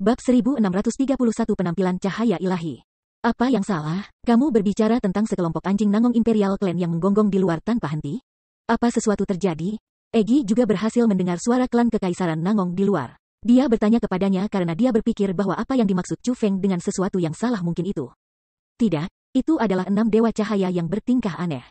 Bab 1631 Penampilan Cahaya Ilahi. Apa yang salah? Kamu berbicara tentang sekelompok anjing Nangong Imperial Clan yang menggonggong di luar tanpa henti? Apa sesuatu terjadi? Egi juga berhasil mendengar suara klan Kekaisaran Nangong di luar. Dia bertanya kepadanya karena dia berpikir bahwa apa yang dimaksud Chu Feng dengan sesuatu yang salah mungkin itu. Tidak, itu adalah 6 dewa cahaya yang bertingkah aneh.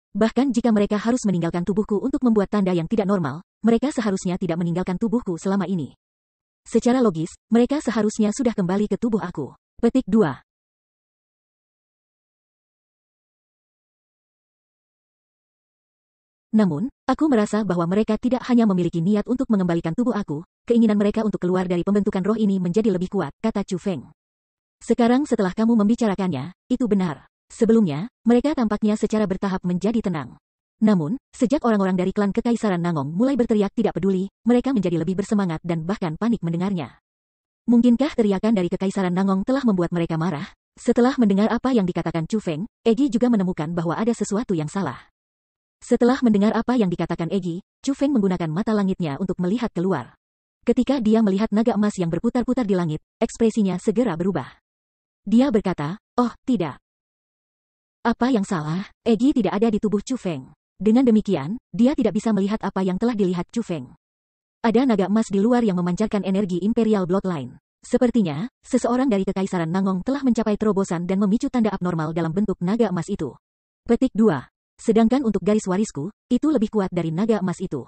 Bahkan jika mereka harus meninggalkan tubuhku untuk membuat tanda yang tidak normal, mereka seharusnya tidak meninggalkan tubuhku selama ini. Secara logis, mereka seharusnya sudah kembali ke tubuh aku. Petik 2. Namun, aku merasa bahwa mereka tidak hanya memiliki niat untuk mengembalikan tubuh aku, keinginan mereka untuk keluar dari pembentukan roh ini menjadi lebih kuat, kata Chu Feng. Sekarang setelah kamu membicarakannya, itu benar. Sebelumnya, mereka tampaknya secara bertahap menjadi tenang. Namun, sejak orang-orang dari klan Kekaisaran Nangong mulai berteriak tidak peduli, mereka menjadi lebih bersemangat dan bahkan panik mendengarnya. Mungkinkah teriakan dari Kekaisaran Nangong telah membuat mereka marah? Setelah mendengar apa yang dikatakan Chu Feng, Egi juga menemukan bahwa ada sesuatu yang salah. Setelah mendengar apa yang dikatakan Egi, Chu Feng menggunakan mata langitnya untuk melihat keluar. Ketika dia melihat naga emas yang berputar-putar di langit, ekspresinya segera berubah. Dia berkata, "Oh, tidak. Apa yang salah? Egi tidak ada di tubuh Chu Feng. Dengan demikian, dia tidak bisa melihat apa yang telah dilihat Chu Feng. Ada naga emas di luar yang memancarkan energi Imperial Bloodline. Sepertinya, seseorang dari Kekaisaran Nangong telah mencapai terobosan dan memicu tanda abnormal dalam bentuk naga emas itu." Petik 2. Sedangkan untuk garis warisku, itu lebih kuat dari naga emas itu.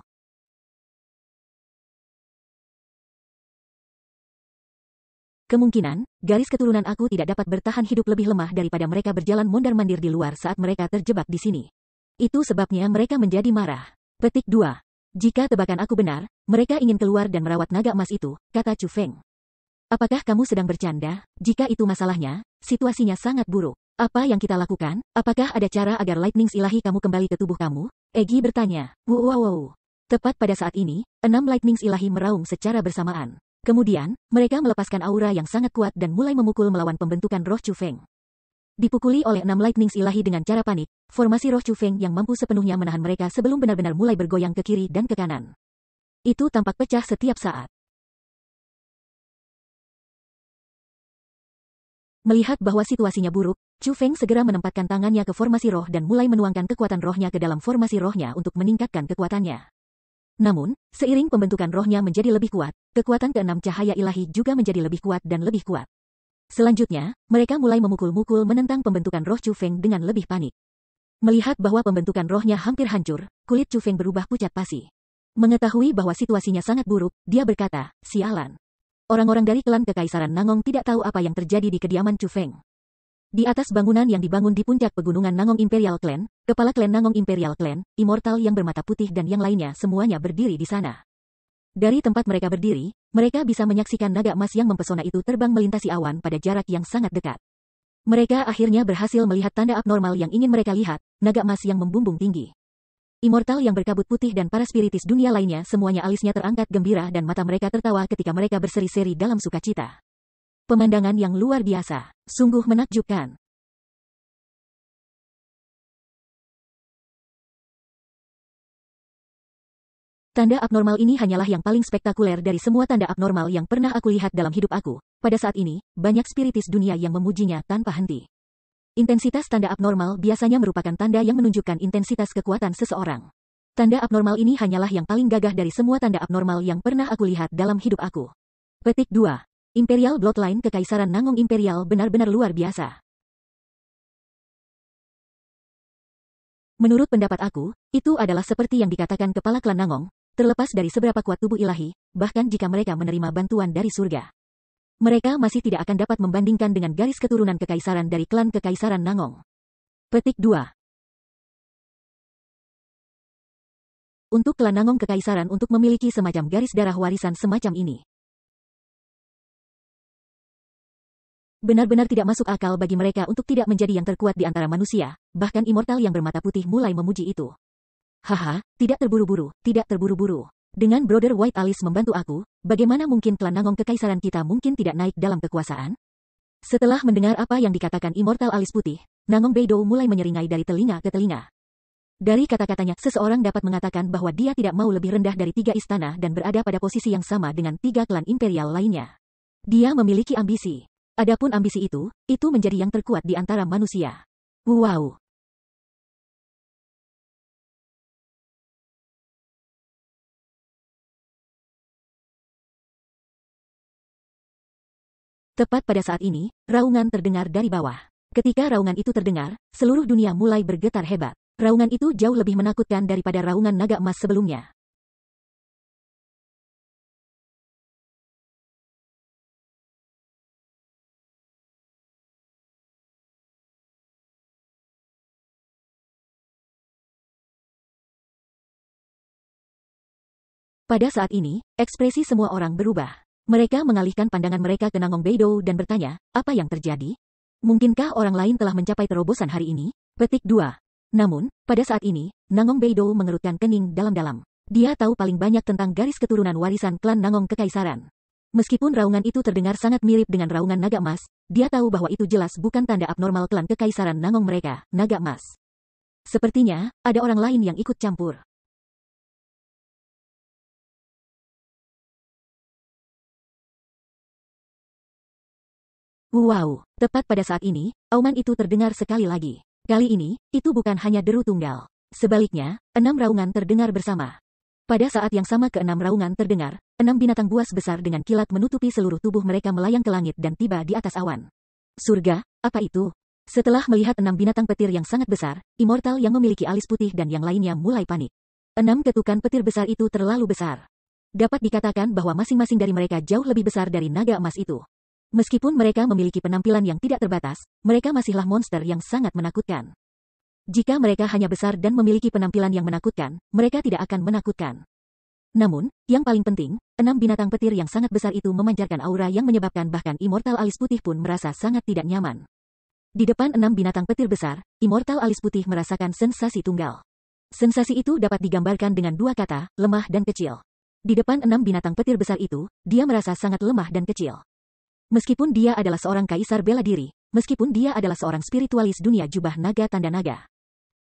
Kemungkinan, garis keturunan aku tidak dapat bertahan hidup lebih lemah daripada mereka berjalan mondar-mandir di luar saat mereka terjebak di sini. Itu sebabnya mereka menjadi marah. Petik 2. Jika tebakan aku benar, mereka ingin keluar dan merawat naga emas itu, kata Chu Feng. Apakah kamu sedang bercanda? Jika itu masalahnya, situasinya sangat buruk. Apa yang kita lakukan? Apakah ada cara agar lightnings ilahi kamu kembali ke tubuh kamu? Egi bertanya. Wow. Tepat pada saat ini, 6 lightnings ilahi meraung secara bersamaan. Kemudian, mereka melepaskan aura yang sangat kuat dan mulai memukul melawan pembentukan roh Chu Feng. Dipukuli oleh 6 lightnings ilahi dengan cara panik, formasi roh Chu Feng yang mampu sepenuhnya menahan mereka sebelum benar-benar mulai bergoyang ke kiri dan ke kanan. Itu tampak pecah setiap saat. Melihat bahwa situasinya buruk, Chu Feng segera menempatkan tangannya ke formasi roh dan mulai menuangkan kekuatan rohnya ke dalam formasi rohnya untuk meningkatkan kekuatannya. Namun, seiring pembentukan rohnya menjadi lebih kuat, kekuatan keenam cahaya ilahi juga menjadi lebih kuat dan lebih kuat. Selanjutnya, mereka mulai memukul-mukul menentang pembentukan roh Chu Feng dengan lebih panik. Melihat bahwa pembentukan rohnya hampir hancur, kulit Chu Feng berubah pucat pasi. Mengetahui bahwa situasinya sangat buruk, dia berkata, "Sialan. Orang-orang dari klan Kekaisaran Nangong tidak tahu apa yang terjadi di kediaman Chu Feng." Di atas bangunan yang dibangun di puncak pegunungan Nangong Imperial Clan, kepala klan Nangong Imperial Clan, Immortal yang bermata putih dan yang lainnya semuanya berdiri di sana. Dari tempat mereka berdiri, mereka bisa menyaksikan naga emas yang mempesona itu terbang melintasi awan pada jarak yang sangat dekat. Mereka akhirnya berhasil melihat tanda abnormal yang ingin mereka lihat, naga emas yang membumbung tinggi. Immortal yang berkabut putih dan para spiritis dunia lainnya semuanya alisnya terangkat gembira dan mata mereka tertawa ketika mereka berseri-seri dalam sukacita. Pemandangan yang luar biasa, sungguh menakjubkan. Tanda abnormal ini hanyalah yang paling spektakuler dari semua tanda abnormal yang pernah aku lihat dalam hidup aku. Pada saat ini, banyak spiritis dunia yang memujinya tanpa henti. Intensitas tanda abnormal biasanya merupakan tanda yang menunjukkan intensitas kekuatan seseorang. Tanda abnormal ini hanyalah yang paling gagah dari semua tanda abnormal yang pernah aku lihat dalam hidup aku. Petik 2. Imperial Bloodline Kekaisaran Nangong Imperial benar-benar luar biasa. Menurut pendapat aku, itu adalah seperti yang dikatakan kepala klan Nangong, terlepas dari seberapa kuat tubuh ilahi, bahkan jika mereka menerima bantuan dari surga. Mereka masih tidak akan dapat membandingkan dengan garis keturunan kekaisaran dari klan Kekaisaran Nangong. Petik 2. Untuk klan Nangong Kekaisaran untuk memiliki semacam garis darah warisan semacam ini. Benar-benar tidak masuk akal bagi mereka untuk tidak menjadi yang terkuat di antara manusia, bahkan Immortal yang bermata putih mulai memuji itu. Haha, tidak terburu-buru, tidak terburu-buru. Dengan Brother White Alice membantu aku, bagaimana mungkin klan Nangong Kekaisaran kita mungkin tidak naik dalam kekuasaan? Setelah mendengar apa yang dikatakan Immortal Alis Putih, Nangong Beidou mulai menyeringai dari telinga ke telinga. Dari kata-katanya, seseorang dapat mengatakan bahwa dia tidak mau lebih rendah dari 3 istana dan berada pada posisi yang sama dengan 3 klan imperial lainnya. Dia memiliki ambisi. Adapun ambisi itu menjadi yang terkuat di antara manusia. Wow! Tepat pada saat ini, raungan terdengar dari bawah. Ketika raungan itu terdengar, seluruh dunia mulai bergetar hebat. Raungan itu jauh lebih menakutkan daripada raungan naga emas sebelumnya. Pada saat ini, ekspresi semua orang berubah. Mereka mengalihkan pandangan mereka ke Nangong Beidou dan bertanya, apa yang terjadi? Mungkinkah orang lain telah mencapai terobosan hari ini? Petik 2. Namun, pada saat ini, Nangong Beidou mengerutkan kening dalam-dalam. Dia tahu paling banyak tentang garis keturunan warisan klan Nangong Kekaisaran. Meskipun raungan itu terdengar sangat mirip dengan raungan naga emas, dia tahu bahwa itu jelas bukan tanda abnormal klan Kekaisaran Nangong mereka, naga emas. Sepertinya, ada orang lain yang ikut campur. Wow, tepat pada saat ini, auman itu terdengar sekali lagi. Kali ini, itu bukan hanya deru tunggal. Sebaliknya, 6 raungan terdengar bersama. Pada saat yang sama ke-6 raungan terdengar, 6 binatang buas besar dengan kilat menutupi seluruh tubuh mereka melayang ke langit dan tiba di atas awan. Surga, apa itu? Setelah melihat 6 binatang petir yang sangat besar, immortal yang memiliki alis putih dan yang lainnya mulai panik. 6 ketukan petir besar itu terlalu besar. Dapat dikatakan bahwa masing-masing dari mereka jauh lebih besar dari naga emas itu. Meskipun mereka memiliki penampilan yang tidak terbatas, mereka masihlah monster yang sangat menakutkan. Jika mereka hanya besar dan memiliki penampilan yang menakutkan, mereka tidak akan menakutkan. Namun, yang paling penting, 6 binatang petir yang sangat besar itu memancarkan aura yang menyebabkan bahkan immortal alis putih pun merasa sangat tidak nyaman. Di depan 6 binatang petir besar, immortal alis putih merasakan sensasi tunggal. Sensasi itu dapat digambarkan dengan 2 kata, lemah dan kecil. Di depan 6 binatang petir besar itu, dia merasa sangat lemah dan kecil. Meskipun dia adalah seorang kaisar bela diri, meskipun dia adalah seorang spiritualis dunia jubah naga tanda naga,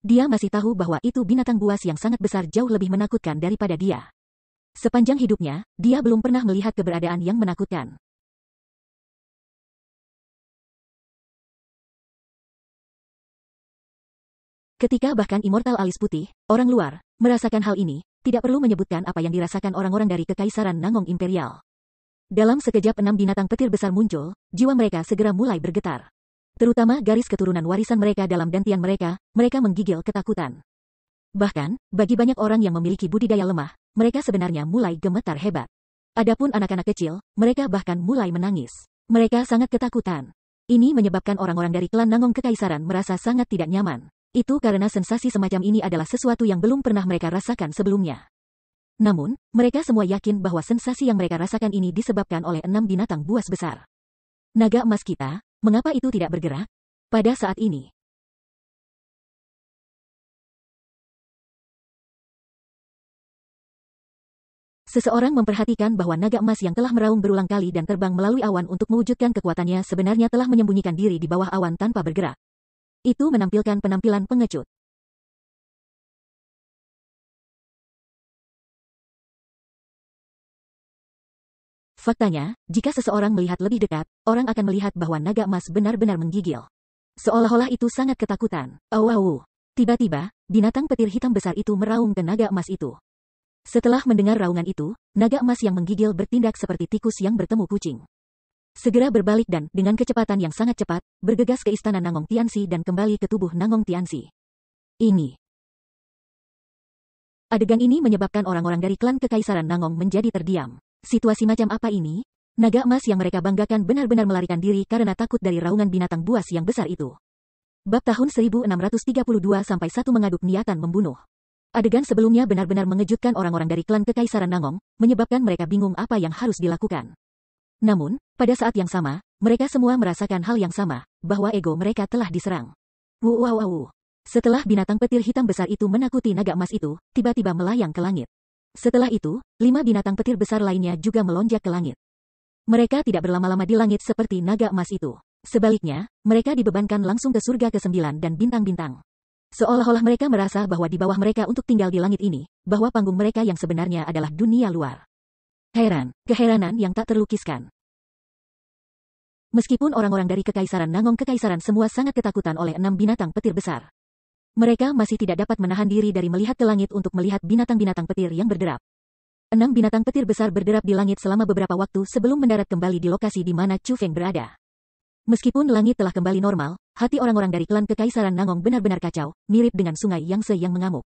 dia masih tahu bahwa itu binatang buas yang sangat besar jauh lebih menakutkan daripada dia. Sepanjang hidupnya, dia belum pernah melihat keberadaan yang menakutkan. Ketika bahkan immortal alis putih, orang luar, merasakan hal ini, tidak perlu menyebutkan apa yang dirasakan orang-orang dari Kekaisaran Nangong Imperial. Dalam sekejap 6 binatang petir besar muncul, jiwa mereka segera mulai bergetar. Terutama garis keturunan warisan mereka dalam dantian mereka menggigil ketakutan. Bahkan, bagi banyak orang yang memiliki budidaya lemah, mereka sebenarnya mulai gemetar hebat. Adapun anak-anak kecil, mereka bahkan mulai menangis. Mereka sangat ketakutan. Ini menyebabkan orang-orang dari klan Nangong Kekaisaran merasa sangat tidak nyaman. Itu karena sensasi semacam ini adalah sesuatu yang belum pernah mereka rasakan sebelumnya. Namun, mereka semua yakin bahwa sensasi yang mereka rasakan ini disebabkan oleh 6 binatang buas besar. Naga emas kita, mengapa itu tidak bergerak? Pada saat ini, seseorang memperhatikan bahwa naga emas yang telah meraung berulang kali dan terbang melalui awan untuk mewujudkan kekuatannya sebenarnya telah menyembunyikan diri di bawah awan tanpa bergerak. Itu menampilkan penampilan pengecut. Faktanya, jika seseorang melihat lebih dekat, orang akan melihat bahwa naga emas benar-benar menggigil. Seolah-olah itu sangat ketakutan. Au. Tiba-tiba, binatang petir hitam besar itu meraung ke naga emas itu. Setelah mendengar raungan itu, naga emas yang menggigil bertindak seperti tikus yang bertemu kucing. Segera berbalik dan, dengan kecepatan yang sangat cepat, bergegas ke istana Nangong Tianxi dan kembali ke tubuh Nangong Tianxi. Adegan ini menyebabkan orang-orang dari klan Kekaisaran Nangong menjadi terdiam. Situasi macam apa ini? Naga emas yang mereka banggakan benar-benar melarikan diri karena takut dari raungan binatang buas yang besar itu. Bab tahun 1632 sampai 1 mengaduk niatan membunuh. Adegan sebelumnya benar-benar mengejutkan orang-orang dari klan Kekaisaran Nangong, menyebabkan mereka bingung apa yang harus dilakukan. Namun, pada saat yang sama, mereka semua merasakan hal yang sama, bahwa ego mereka telah diserang. Wow. Setelah binatang petir hitam besar itu menakuti naga emas itu, tiba-tiba melayang ke langit. Setelah itu, 5 binatang petir besar lainnya juga melonjak ke langit. Mereka tidak berlama-lama di langit seperti naga emas itu. Sebaliknya, mereka dibebankan langsung ke surga ke-9 dan bintang-bintang. Seolah-olah mereka merasa bahwa di bawah mereka untuk tinggal di langit ini, bahwa panggung mereka yang sebenarnya adalah dunia luar. Keheranan yang tak terlukiskan. Meskipun orang-orang dari Kekaisaran Nangong Kekaisaran semua sangat ketakutan oleh 6 binatang petir besar. Mereka masih tidak dapat menahan diri dari melihat ke langit untuk melihat binatang-binatang petir yang berderap. 6 binatang petir besar berderap di langit selama beberapa waktu sebelum mendarat kembali di lokasi di mana Chu Feng berada. Meskipun langit telah kembali normal, hati orang-orang dari klan Kekaisaran Nangong benar-benar kacau, mirip dengan sungai Yangtze yang mengamuk.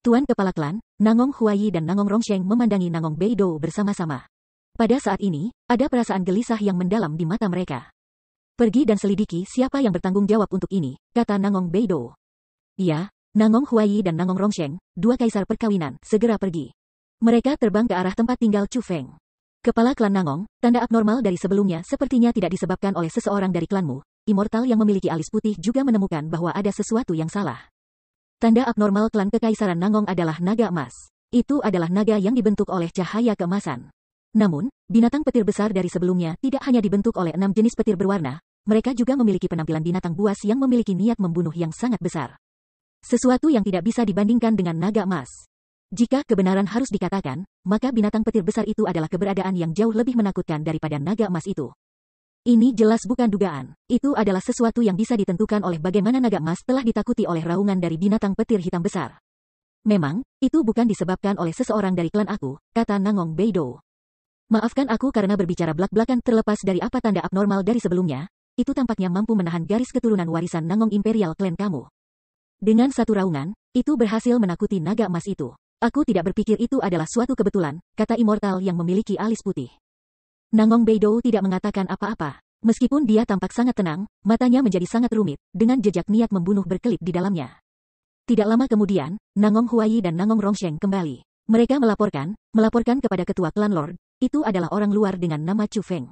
Tuan Kepala Klan, Nangong Huayi dan Nangong Rongsheng memandangi Nangong Beidou bersama-sama. Pada saat ini, ada perasaan gelisah yang mendalam di mata mereka. Pergi dan selidiki siapa yang bertanggung jawab untuk ini, kata Nangong Beidou. Iya, Nangong Huayi dan Nangong Rongsheng, 2 kaisar perkawinan, segera pergi. Mereka terbang ke arah tempat tinggal Chu Feng. Kepala klan Nangong, tanda abnormal dari sebelumnya sepertinya tidak disebabkan oleh seseorang dari klanmu. Immortal yang memiliki alis putih juga menemukan bahwa ada sesuatu yang salah. Tanda abnormal klan Kekaisaran Nangong adalah naga emas. Itu adalah naga yang dibentuk oleh cahaya keemasan. Namun, binatang petir besar dari sebelumnya tidak hanya dibentuk oleh 6 jenis petir berwarna, mereka juga memiliki penampilan binatang buas yang memiliki niat membunuh yang sangat besar. Sesuatu yang tidak bisa dibandingkan dengan naga emas. Jika kebenaran harus dikatakan, maka binatang petir besar itu adalah keberadaan yang jauh lebih menakutkan daripada naga emas itu. Ini jelas bukan dugaan. Itu adalah sesuatu yang bisa ditentukan oleh bagaimana naga emas telah ditakuti oleh raungan dari binatang petir hitam besar. Memang, itu bukan disebabkan oleh seseorang dari klan aku, kata Nangong Beidou. Maafkan aku karena berbicara belak-belakan terlepas dari apa tanda abnormal dari sebelumnya, itu tampaknya mampu menahan garis keturunan warisan Nangong Imperial Clan kamu. Dengan satu raungan, itu berhasil menakuti naga emas itu. Aku tidak berpikir itu adalah suatu kebetulan, kata Immortal yang memiliki alis putih. Nangong Beidou tidak mengatakan apa-apa. Meskipun dia tampak sangat tenang, matanya menjadi sangat rumit, dengan jejak niat membunuh berkelip di dalamnya. Tidak lama kemudian, Nangong Huayi dan Nangong Rongsheng kembali. Mereka melaporkan kepada ketua klan Lord, itu adalah orang luar dengan nama Chu Feng.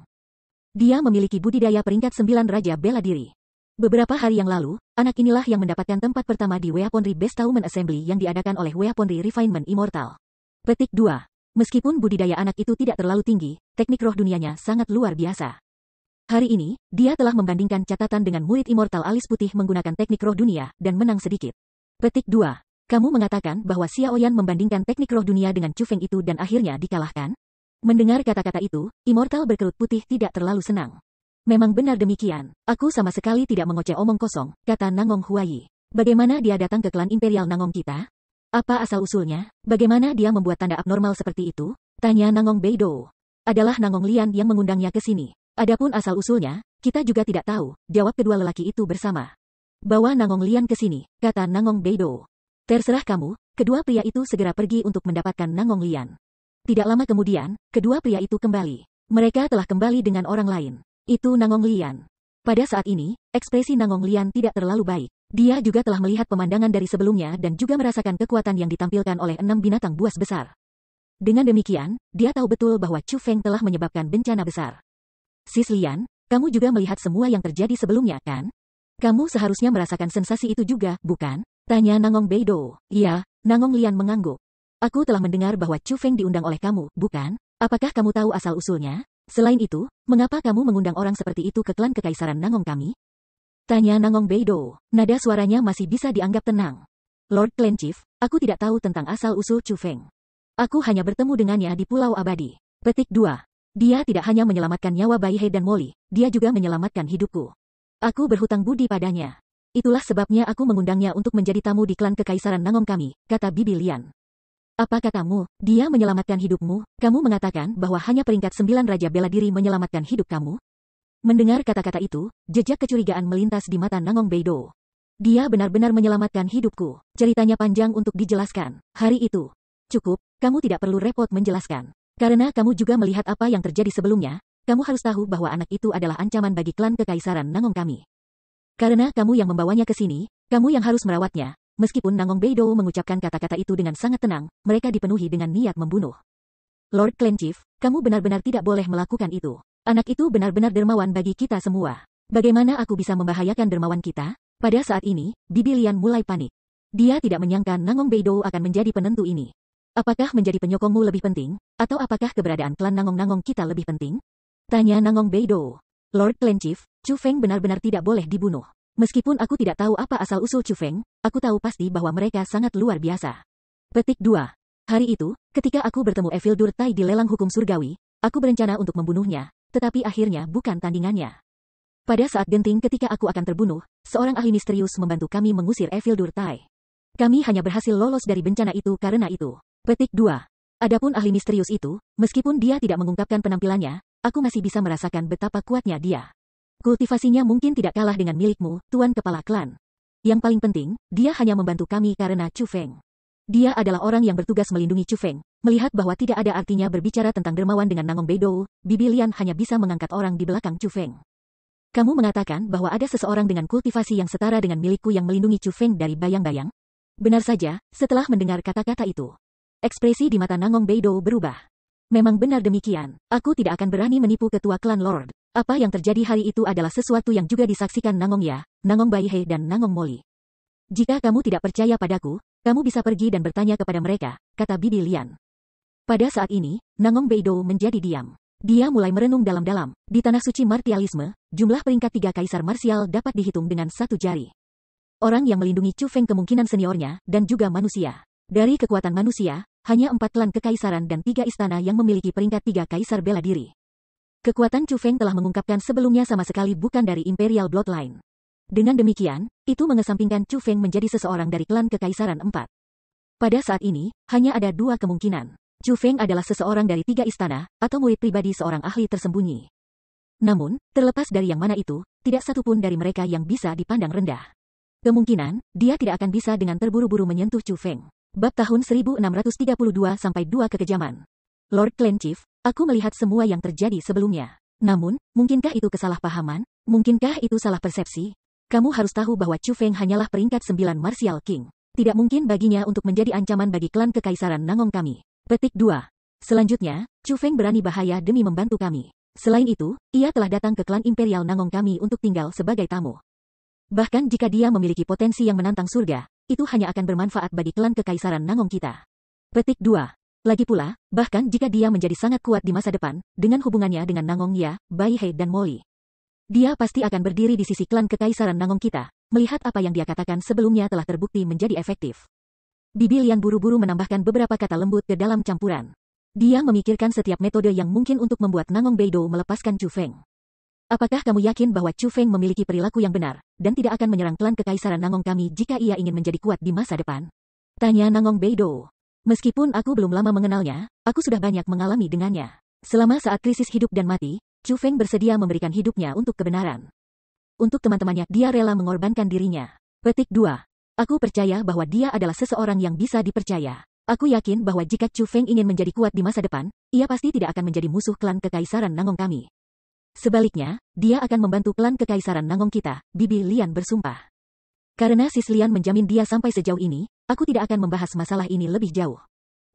Dia memiliki budidaya peringkat 9 Raja Bela Diri. Beberapa hari yang lalu, anak inilah yang mendapatkan tempat pertama di Weaponry Bestowment Assembly yang diadakan oleh Weaponry Refinement Immortal. Petik 2. Meskipun budidaya anak itu tidak terlalu tinggi, teknik roh dunianya sangat luar biasa. Hari ini, dia telah membandingkan catatan dengan murid Immortal alis putih menggunakan teknik roh dunia, dan menang sedikit. Petik 2. Kamu mengatakan bahwa Xiaoyan membandingkan teknik roh dunia dengan Chu Feng itu dan akhirnya dikalahkan? Mendengar kata-kata itu, Immortal berkerut putih tidak terlalu senang. Memang benar demikian, aku sama sekali tidak mengoceh omong kosong, kata Nangong Huayi. Bagaimana dia datang ke klan Imperial Nangong kita? Apa asal-usulnya? Bagaimana dia membuat tanda abnormal seperti itu? Tanya Nangong Beidou. Adalah Nangong Lian yang mengundangnya ke sini. Adapun asal-usulnya, kita juga tidak tahu, jawab kedua lelaki itu bersama. Bawa Nangong Lian ke sini, kata Nangong Beidou. Terserah kamu, kedua pria itu segera pergi untuk mendapatkan Nangong Lian. Tidak lama kemudian, kedua pria itu kembali. Mereka telah kembali dengan orang lain. Itu Nangong Lian. Pada saat ini, ekspresi Nangong Lian tidak terlalu baik. Dia juga telah melihat pemandangan dari sebelumnya dan juga merasakan kekuatan yang ditampilkan oleh 6 binatang buas besar. Dengan demikian, dia tahu betul bahwa Chu Feng telah menyebabkan bencana besar. Sis Lian, kamu juga melihat semua yang terjadi sebelumnya, kan? Kamu seharusnya merasakan sensasi itu juga, bukan? Tanya Nangong Beidou. Iya, Nangong Lian mengangguk. Aku telah mendengar bahwa Chu Feng diundang oleh kamu, bukan? Apakah kamu tahu asal-usulnya? Selain itu, mengapa kamu mengundang orang seperti itu ke klan Kekaisaran Nangong kami? Tanya Nangong Beidou. Nada suaranya masih bisa dianggap tenang. Lord Clan Chief, aku tidak tahu tentang asal-usul Chu Feng. Aku hanya bertemu dengannya di Pulau Abadi. Petik 2. Dia tidak hanya menyelamatkan nyawa Bai He dan Molly, dia juga menyelamatkan hidupku. Aku berhutang budi padanya. Itulah sebabnya aku mengundangnya untuk menjadi tamu di klan Kekaisaran Nangong kami, kata Bibi Lian. Apa katamu, dia menyelamatkan hidupmu? Kamu mengatakan bahwa hanya peringkat 9 Raja Bela Diri menyelamatkan hidup kamu? Mendengar kata-kata itu, jejak kecurigaan melintas di mata Nangong Beidou. Dia benar-benar menyelamatkan hidupku. Ceritanya panjang untuk dijelaskan. Hari itu. Cukup, kamu tidak perlu repot menjelaskan. Karena kamu juga melihat apa yang terjadi sebelumnya, kamu harus tahu bahwa anak itu adalah ancaman bagi klan Kekaisaran Nangong kami. Karena kamu yang membawanya ke sini, kamu yang harus merawatnya. Meskipun Nangong Beidou mengucapkan kata-kata itu dengan sangat tenang, mereka dipenuhi dengan niat membunuh. Lord Clan Chief, kamu benar-benar tidak boleh melakukan itu. Anak itu benar-benar dermawan bagi kita semua. Bagaimana aku bisa membahayakan dermawan kita? Pada saat ini, Bibi Lian mulai panik. Dia tidak menyangka Nangong Beidou akan menjadi penentu ini. Apakah menjadi penyokongmu lebih penting, atau apakah keberadaan klan Nangong-Nangong kita lebih penting? Tanya Nangong Beidou. Lord Clan Chief, Chu Feng benar-benar tidak boleh dibunuh. Meskipun aku tidak tahu apa asal-usul Chu Feng, aku tahu pasti bahwa mereka sangat luar biasa. Petik 2. Hari itu, ketika aku bertemu Evildur Tai di lelang hukum surgawi, aku berencana untuk membunuhnya, tetapi akhirnya bukan tandingannya. Pada saat genting ketika aku akan terbunuh, seorang ahli misterius membantu kami mengusir Evildur Tai. Kami hanya berhasil lolos dari bencana itu karena itu. Petik 2. Adapun ahli misterius itu, meskipun dia tidak mengungkapkan penampilannya, aku masih bisa merasakan betapa kuatnya dia. Kultivasinya mungkin tidak kalah dengan milikmu, Tuan Kepala Klan. Yang paling penting, dia hanya membantu kami karena Chu Feng. Dia adalah orang yang bertugas melindungi Chu Feng. Melihat bahwa tidak ada artinya berbicara tentang dermawan dengan Nangong Beidou, Bibi Lian hanya bisa mengangkat orang di belakang Chu Feng. Kamu mengatakan bahwa ada seseorang dengan kultivasi yang setara dengan milikku yang melindungi Chu Feng dari bayang-bayang? Benar saja, setelah mendengar kata-kata itu. Ekspresi di mata Nangong Beidou berubah. Memang benar demikian, aku tidak akan berani menipu ketua klan Lord. Apa yang terjadi hari itu adalah sesuatu yang juga disaksikan Nangong Ya, Nangong Baihe dan Nangong Moli. Jika kamu tidak percaya padaku, kamu bisa pergi dan bertanya kepada mereka, kata Bibi Lian. Pada saat ini, Nangong Beidou menjadi diam. Dia mulai merenung dalam-dalam. Di tanah suci martialisme, jumlah peringkat 3 kaisar marsial dapat dihitung dengan satu jari. Orang yang melindungi Chu Feng kemungkinan seniornya, dan juga manusia. Dari kekuatan manusia, hanya 4 klan kekaisaran dan 3 istana yang memiliki peringkat 3 kaisar bela diri. Kekuatan Chu Feng telah mengungkapkan sebelumnya sama sekali bukan dari Imperial Bloodline. Dengan demikian, itu mengesampingkan Chu Feng menjadi seseorang dari klan kekaisaran 4. Pada saat ini, hanya ada 2 kemungkinan. Chu Feng adalah seseorang dari 3 istana, atau murid pribadi seorang ahli tersembunyi. Namun, terlepas dari yang mana itu, tidak satupun dari mereka yang bisa dipandang rendah. Kemungkinan, dia tidak akan bisa dengan terburu-buru menyentuh Chu Feng. Bab tahun 1632-2 kekejaman. Lord Clan Chief, aku melihat semua yang terjadi sebelumnya. Namun, mungkinkah itu kesalahpahaman? Mungkinkah itu salah persepsi? Kamu harus tahu bahwa Chu Feng hanyalah peringkat 9 Martial King. Tidak mungkin baginya untuk menjadi ancaman bagi klan kekaisaran Nangong kami. Petik 2. Selanjutnya, Chu Feng berani bahaya demi membantu kami. Selain itu, ia telah datang ke klan Imperial Nangong kami untuk tinggal sebagai tamu. Bahkan jika dia memiliki potensi yang menantang surga, itu hanya akan bermanfaat bagi klan kekaisaran Nangong kita. Petik 2. Lagi pula, bahkan jika dia menjadi sangat kuat di masa depan, dengan hubungannya dengan Nangong Ya, Baihe dan Moli. Dia pasti akan berdiri di sisi klan kekaisaran Nangong kita, melihat apa yang dia katakan sebelumnya telah terbukti menjadi efektif. Bibi Lian buru-buru menambahkan beberapa kata lembut ke dalam campuran. Dia memikirkan setiap metode yang mungkin untuk membuat Nangong Beidou melepaskan Chu Feng. Apakah kamu yakin bahwa Chu Feng memiliki perilaku yang benar, dan tidak akan menyerang klan kekaisaran Nangong kami jika ia ingin menjadi kuat di masa depan? Tanya Nangong Beidou. Meskipun aku belum lama mengenalnya, aku sudah banyak mengalami dengannya. Selama saat krisis hidup dan mati, Chu Feng bersedia memberikan hidupnya untuk kebenaran. Untuk teman-temannya, dia rela mengorbankan dirinya. Petik 2. Aku percaya bahwa dia adalah seseorang yang bisa dipercaya. Aku yakin bahwa jika Chu Feng ingin menjadi kuat di masa depan, ia pasti tidak akan menjadi musuh klan kekaisaran Nangong kami. Sebaliknya, dia akan membantu klan kekaisaran Nangong kita, Bibi Lian bersumpah. Karena Sis Lian menjamin dia sampai sejauh ini, aku tidak akan membahas masalah ini lebih jauh.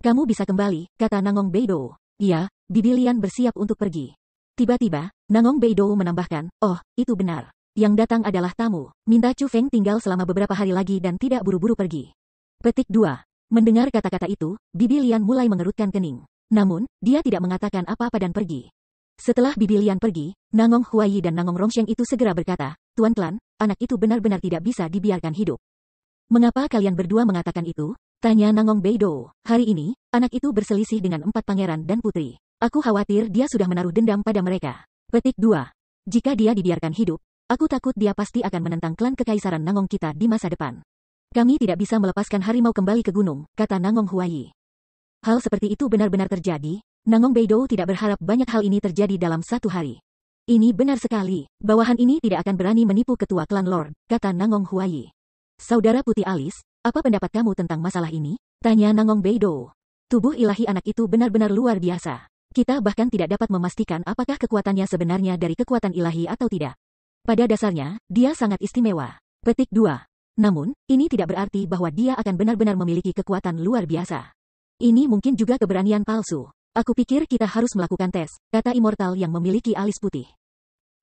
Kamu bisa kembali, kata Nangong Beidou. Iya, Bibi Lian bersiap untuk pergi. Tiba-tiba, Nangong Beidou menambahkan, oh, itu benar. Yang datang adalah tamu. Minta Chu Feng tinggal selama beberapa hari lagi dan tidak buru-buru pergi. Petik 2. Mendengar kata-kata itu, Bibi Lian mulai mengerutkan kening. Namun, dia tidak mengatakan apa-apa dan pergi. Setelah Bibi Lian pergi, Nangong Huai dan Nangong Rongsheng itu segera berkata, Tuan Klan, anak itu benar-benar tidak bisa dibiarkan hidup. Mengapa kalian berdua mengatakan itu? Tanya Nangong Beidou. Hari ini, anak itu berselisih dengan 4 pangeran dan putri. Aku khawatir dia sudah menaruh dendam pada mereka. Petik 2. Jika dia dibiarkan hidup, aku takut dia pasti akan menentang klan kekaisaran Nangong kita di masa depan. Kami tidak bisa melepaskan harimau kembali ke gunung, kata Nangong Huai. Hal seperti itu benar-benar terjadi. Nangong Beidou tidak berharap banyak hal ini terjadi dalam satu hari. Ini benar sekali. Bawahan ini tidak akan berani menipu ketua klan Lord, kata Nangong Huai. Saudara Putih Alis, apa pendapat kamu tentang masalah ini? Tanya Nangong Beidou. Tubuh ilahi anak itu benar-benar luar biasa. Kita bahkan tidak dapat memastikan apakah kekuatannya sebenarnya dari kekuatan ilahi atau tidak. Pada dasarnya, dia sangat istimewa. Petik 2. Namun, ini tidak berarti bahwa dia akan benar-benar memiliki kekuatan luar biasa. Ini mungkin juga keberanian palsu. Aku pikir kita harus melakukan tes, kata Immortal yang memiliki alis putih.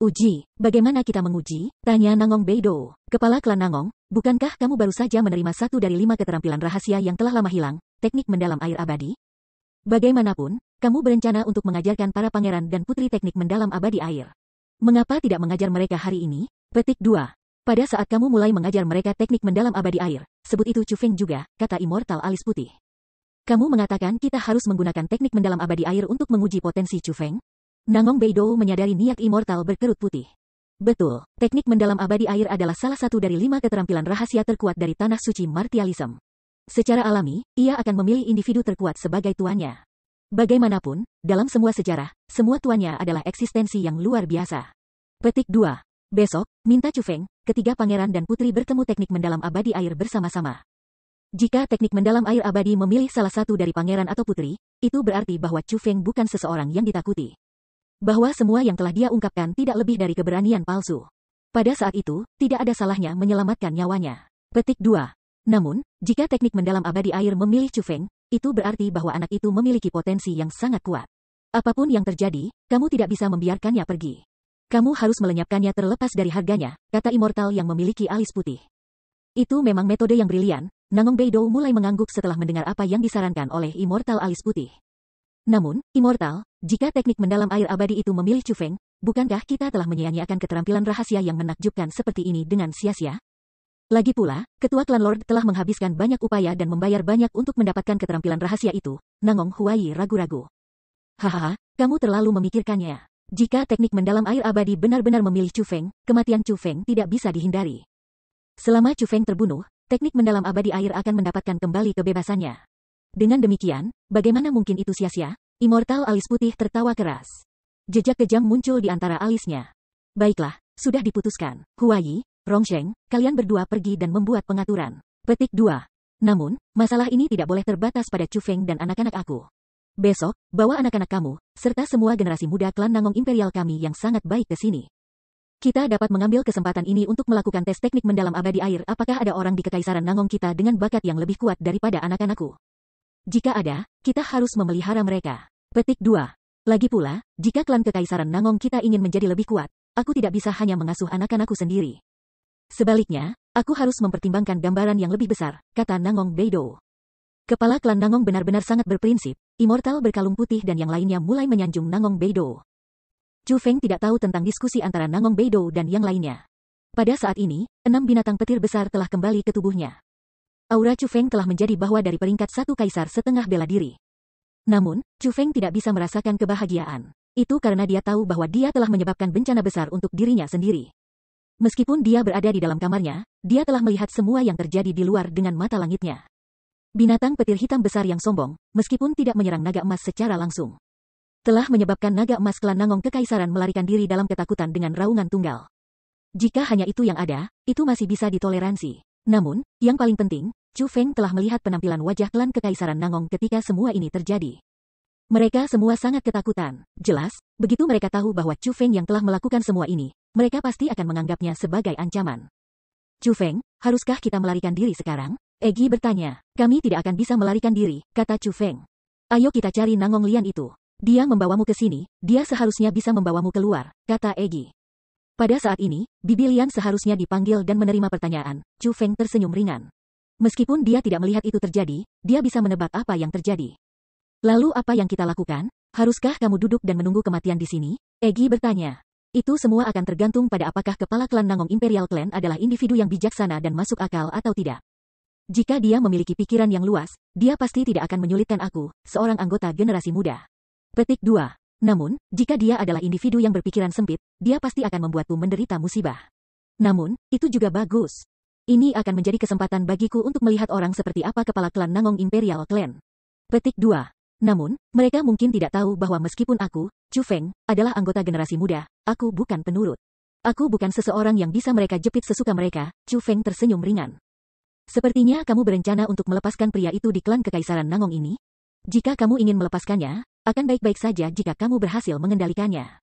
Uji, bagaimana kita menguji? Tanya Nangong Beidou. Kepala klan Nangong, bukankah kamu baru saja menerima 1 dari 5 keterampilan rahasia yang telah lama hilang, teknik mendalam air abadi? Bagaimanapun, kamu berencana untuk mengajarkan para pangeran dan putri teknik mendalam abadi air. Mengapa tidak mengajar mereka hari ini? Petik 2. Pada saat kamu mulai mengajar mereka teknik mendalam abadi air, sebut itu Chu Feng juga, kata Immortal alis putih. Kamu mengatakan kita harus menggunakan teknik mendalam abadi air untuk menguji potensi Chu Feng? Nangong Beidou menyadari niat Immortal berkerut putih. Betul, teknik mendalam abadi air adalah salah satu dari 5 keterampilan rahasia terkuat dari Tanah Suci Martialism. Secara alami, ia akan memilih individu terkuat sebagai tuannya. Bagaimanapun, dalam semua sejarah, semua tuannya adalah eksistensi yang luar biasa. Petik 2. Besok, minta Chu Feng, ketiga pangeran dan putri bertemu teknik mendalam abadi air bersama-sama. Jika teknik mendalam air abadi memilih salah satu dari pangeran atau putri, itu berarti bahwa Chu Feng bukan seseorang yang ditakuti. Bahwa semua yang telah dia ungkapkan tidak lebih dari keberanian palsu. Pada saat itu, tidak ada salahnya menyelamatkan nyawanya. Petik 2. Namun, jika teknik mendalam abadi air memilih Chu Feng, itu berarti bahwa anak itu memiliki potensi yang sangat kuat. Apapun yang terjadi, kamu tidak bisa membiarkannya pergi. Kamu harus melenyapkannya terlepas dari harganya, kata Immortal yang memiliki alis putih. Itu memang metode yang brilian, Nangong Beidou mulai mengangguk setelah mendengar apa yang disarankan oleh Immortal alis putih. Namun, Immortal, jika teknik mendalam air abadi itu memilih Chu Feng, bukankah kita telah menyia-nyiakan keterampilan rahasia yang menakjubkan seperti ini dengan sia-sia? Lagi pula, Ketua Klan Lord telah menghabiskan banyak upaya dan membayar banyak untuk mendapatkan keterampilan rahasia itu, Nangong Huai ragu-ragu. Hahaha, kamu terlalu memikirkannya. Jika teknik mendalam air abadi benar-benar memilih Chu Feng, kematian Chu Feng tidak bisa dihindari. Selama Chu Feng terbunuh, teknik mendalam abadi air akan mendapatkan kembali kebebasannya. Dengan demikian, bagaimana mungkin itu sia-sia? Immortal alis putih tertawa keras. Jejak kejam muncul di antara alisnya. Baiklah, sudah diputuskan. Huai, Rongsheng, kalian berdua pergi dan membuat pengaturan. Petik 2. Namun, masalah ini tidak boleh terbatas pada Chu Feng dan anak-anak aku. Besok, bawa anak-anak kamu, serta semua generasi muda klan Nangong Imperial kami yang sangat baik ke sini. Kita dapat mengambil kesempatan ini untuk melakukan tes teknik mendalam abadi air. Apakah ada orang di Kekaisaran Nangong kita dengan bakat yang lebih kuat daripada anak-anakku? Jika ada, kita harus memelihara mereka. Petik 2. Lagi pula, jika klan Kekaisaran Nangong kita ingin menjadi lebih kuat, aku tidak bisa hanya mengasuh anak-anakku sendiri. Sebaliknya, aku harus mempertimbangkan gambaran yang lebih besar, kata Nangong Beidou. Kepala klan Nangong benar-benar sangat berprinsip, Immortal berkalung putih dan yang lainnya mulai menyanjung Nangong Beidou. Chu Feng tidak tahu tentang diskusi antara Nangong Beidou dan yang lainnya. Pada saat ini, 6 binatang petir besar telah kembali ke tubuhnya. Aura Chu Feng telah menjadi bahwa dari peringkat 1 kaisar setengah bela diri. Namun, Chu Feng tidak bisa merasakan kebahagiaan. Itu karena dia tahu bahwa dia telah menyebabkan bencana besar untuk dirinya sendiri. Meskipun dia berada di dalam kamarnya, dia telah melihat semua yang terjadi di luar dengan mata langitnya. Binatang petir hitam besar yang sombong, meskipun tidak menyerang naga emas secara langsung, telah menyebabkan naga emas klan Nangong Kekaisaran melarikan diri dalam ketakutan dengan raungan tunggal. Jika hanya itu yang ada, itu masih bisa ditoleransi. Namun, yang paling penting, Chu Feng telah melihat penampilan wajah klan Kekaisaran Nangong ketika semua ini terjadi. Mereka semua sangat ketakutan. Jelas, begitu mereka tahu bahwa Chu Feng yang telah melakukan semua ini, mereka pasti akan menganggapnya sebagai ancaman. Chu Feng, haruskah kita melarikan diri sekarang? Egi bertanya. Kami tidak akan bisa melarikan diri, kata Chu Feng. Ayo kita cari Nangong Lian itu. Dia membawamu ke sini, dia seharusnya bisa membawamu keluar, kata Egi. Pada saat ini, Bibi Lian seharusnya dipanggil dan menerima pertanyaan. Chu Feng tersenyum ringan. Meskipun dia tidak melihat itu terjadi, dia bisa menebak apa yang terjadi. Lalu apa yang kita lakukan? Haruskah kamu duduk dan menunggu kematian di sini? Egi bertanya. Itu semua akan tergantung pada apakah kepala klan Nangong Imperial Clan adalah individu yang bijaksana dan masuk akal atau tidak. Jika dia memiliki pikiran yang luas, dia pasti tidak akan menyulitkan aku, seorang anggota generasi muda. Petik 2. Namun, jika dia adalah individu yang berpikiran sempit, dia pasti akan membuatku menderita musibah. Namun, itu juga bagus. Ini akan menjadi kesempatan bagiku untuk melihat orang seperti apa kepala klan Nangong Imperial Clan. Petik 2. Namun, mereka mungkin tidak tahu bahwa meskipun aku, Chu Feng, adalah anggota generasi muda, aku bukan penurut. Aku bukan seseorang yang bisa mereka jepit sesuka mereka. Chu Feng tersenyum ringan. Sepertinya kamu berencana untuk melepaskan pria itu di klan Kekaisaran Nangong ini? Jika kamu ingin melepaskannya, akan baik-baik saja jika kamu berhasil mengendalikannya.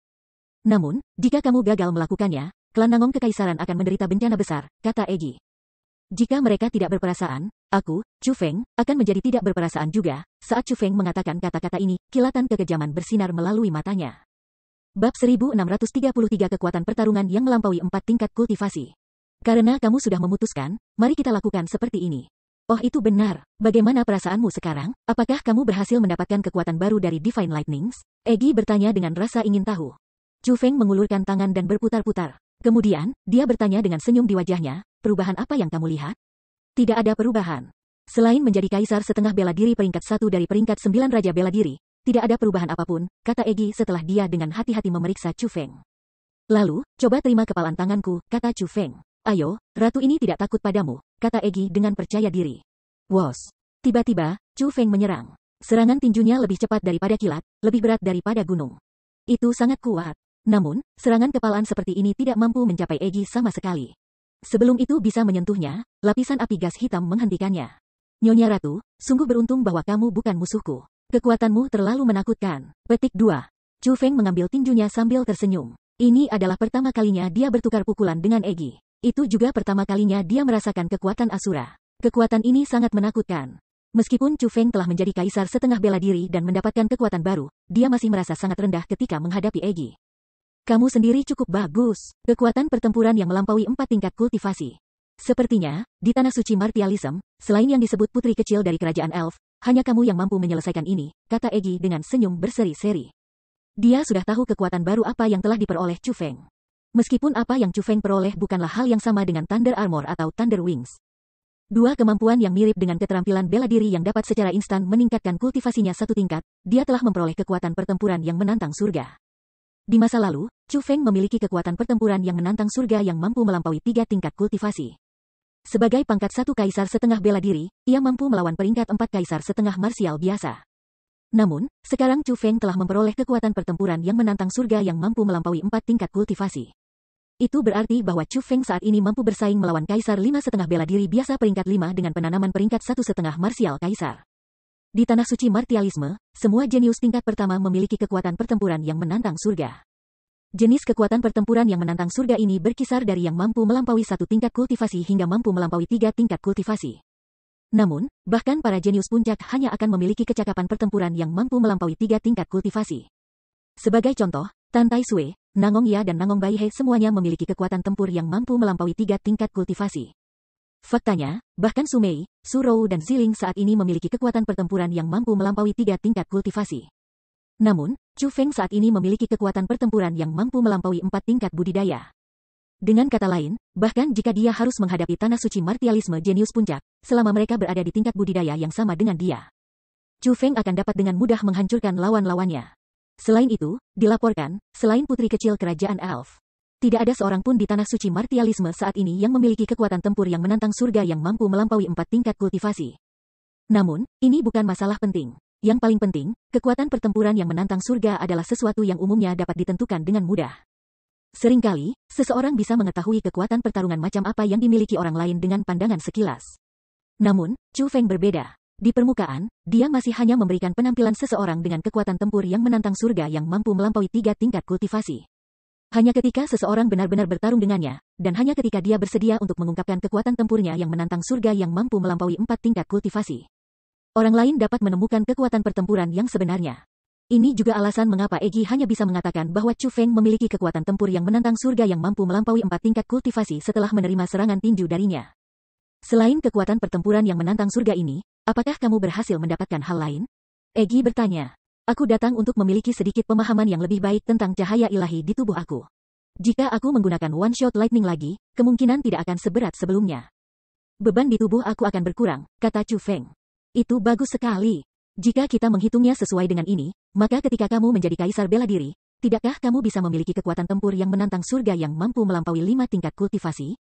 Namun, jika kamu gagal melakukannya, klan Nangong Kekaisaran akan menderita bencana besar, kata Egi. Jika mereka tidak berperasaan, aku, Chu Feng, akan menjadi tidak berperasaan juga. Saat Chu Feng mengatakan kata-kata ini, kilatan kekejaman bersinar melalui matanya. Bab 1633 Kekuatan pertarungan yang melampaui 4 tingkat kultivasi. Karena kamu sudah memutuskan, mari kita lakukan seperti ini. Oh itu benar, bagaimana perasaanmu sekarang? Apakah kamu berhasil mendapatkan kekuatan baru dari Divine Lightnings? Egi bertanya dengan rasa ingin tahu. Chu Feng mengulurkan tangan dan berputar-putar. Kemudian, dia bertanya dengan senyum di wajahnya, perubahan apa yang kamu lihat? Tidak ada perubahan. Selain menjadi kaisar setengah bela diri peringkat 1 dari peringkat 9 Raja Bela Diri, tidak ada perubahan apapun, kata Egi setelah dia dengan hati-hati memeriksa Chu Feng. Lalu, coba terima kepalan tanganku, kata Chu Feng. Ayo, ratu ini tidak takut padamu, kata Egi dengan percaya diri. Wos. Tiba-tiba, Chu Feng menyerang. Serangan tinjunya lebih cepat daripada kilat, lebih berat daripada gunung. Itu sangat kuat. Namun, serangan kepalaan seperti ini tidak mampu mencapai Egi sama sekali. Sebelum itu bisa menyentuhnya, lapisan api gas hitam menghentikannya. Nyonya Ratu, sungguh beruntung bahwa kamu bukan musuhku. Kekuatanmu terlalu menakutkan. Petik 2. Chu Feng mengambil tinjunya sambil tersenyum. Ini adalah pertama kalinya dia bertukar pukulan dengan Egi. Itu juga pertama kalinya dia merasakan kekuatan Asura. Kekuatan ini sangat menakutkan. Meskipun Chu Feng telah menjadi kaisar setengah bela diri dan mendapatkan kekuatan baru, dia masih merasa sangat rendah ketika menghadapi Egi. Kamu sendiri cukup bagus. Kekuatan pertempuran yang melampaui 4 tingkat kultivasi. Sepertinya, di Tanah Suci Martialism, selain yang disebut putri kecil dari kerajaan elf, hanya kamu yang mampu menyelesaikan ini, kata Egi dengan senyum berseri-seri. Dia sudah tahu kekuatan baru apa yang telah diperoleh Chu Feng. Meskipun apa yang Chu Feng peroleh bukanlah hal yang sama dengan Thunder Armor atau Thunder Wings. Dua kemampuan yang mirip dengan keterampilan bela diri yang dapat secara instan meningkatkan kultivasinya 1 tingkat, dia telah memperoleh kekuatan pertempuran yang menantang surga. Di masa lalu, Chu Feng memiliki kekuatan pertempuran yang menantang surga yang mampu melampaui 3 tingkat kultivasi. Sebagai pangkat 1 kaisar setengah bela diri, ia mampu melawan peringkat 4 kaisar setengah marsial biasa. Namun, sekarang Chu Feng telah memperoleh kekuatan pertempuran yang menantang surga yang mampu melampaui 4 tingkat kultivasi. Itu berarti bahwa Chu Feng saat ini mampu bersaing melawan kaisar 5,5 bela diri biasa peringkat 5 dengan penanaman peringkat 1,5 marsial kaisar. Di Tanah Suci Martialisme, semua jenius tingkat pertama memiliki kekuatan pertempuran yang menantang surga. Jenis kekuatan pertempuran yang menantang surga ini berkisar dari yang mampu melampaui 1 tingkat kultivasi hingga mampu melampaui 3 tingkat kultivasi. Namun, bahkan para jenius puncak hanya akan memiliki kecakapan pertempuran yang mampu melampaui 3 tingkat kultivasi. Sebagai contoh, Tan Tai Sui, Nangong Ya dan Nangong Baihe semuanya memiliki kekuatan tempur yang mampu melampaui 3 tingkat kultivasi. Faktanya, bahkan Su Mei, Su Rou dan Ziling saat ini memiliki kekuatan pertempuran yang mampu melampaui 3 tingkat kultivasi. Namun, Chu Feng saat ini memiliki kekuatan pertempuran yang mampu melampaui 4 tingkat budidaya. Dengan kata lain, bahkan jika dia harus menghadapi Tanah Suci Martialisme jenius puncak, selama mereka berada di tingkat budidaya yang sama dengan dia, Chu Feng akan dapat dengan mudah menghancurkan lawan-lawannya. Selain itu, dilaporkan, selain putri kecil kerajaan elf, tidak ada seorang pun di Tanah Suci Martialisme saat ini yang memiliki kekuatan tempur yang menantang surga yang mampu melampaui 4 tingkat kultivasi. Namun, ini bukan masalah penting. Yang paling penting, kekuatan pertempuran yang menantang surga adalah sesuatu yang umumnya dapat ditentukan dengan mudah. Seringkali, seseorang bisa mengetahui kekuatan pertarungan macam apa yang dimiliki orang lain dengan pandangan sekilas. Namun, Chu Feng berbeda. Di permukaan, dia masih hanya memberikan penampilan seseorang dengan kekuatan tempur yang menantang surga yang mampu melampaui 3 tingkat kultivasi. Hanya ketika seseorang benar-benar bertarung dengannya, dan hanya ketika dia bersedia untuk mengungkapkan kekuatan tempurnya yang menantang surga yang mampu melampaui 4 tingkat kultivasi, orang lain dapat menemukan kekuatan pertempuran yang sebenarnya. Ini juga alasan mengapa Egi hanya bisa mengatakan bahwa Chu Feng memiliki kekuatan tempur yang menantang surga yang mampu melampaui 4 tingkat kultivasi setelah menerima serangan tinju darinya. Selain kekuatan pertempuran yang menantang surga ini, apakah kamu berhasil mendapatkan hal lain? Egi bertanya. Aku datang untuk memiliki sedikit pemahaman yang lebih baik tentang cahaya ilahi di tubuh aku. Jika aku menggunakan one-shot lightning lagi, kemungkinan tidak akan seberat sebelumnya. Beban di tubuh aku akan berkurang, kata Chu Feng. Itu bagus sekali. Jika kita menghitungnya sesuai dengan ini, maka ketika kamu menjadi kaisar bela diri, tidakkah kamu bisa memiliki kekuatan tempur yang menantang surga yang mampu melampaui 5 tingkat kultivasi?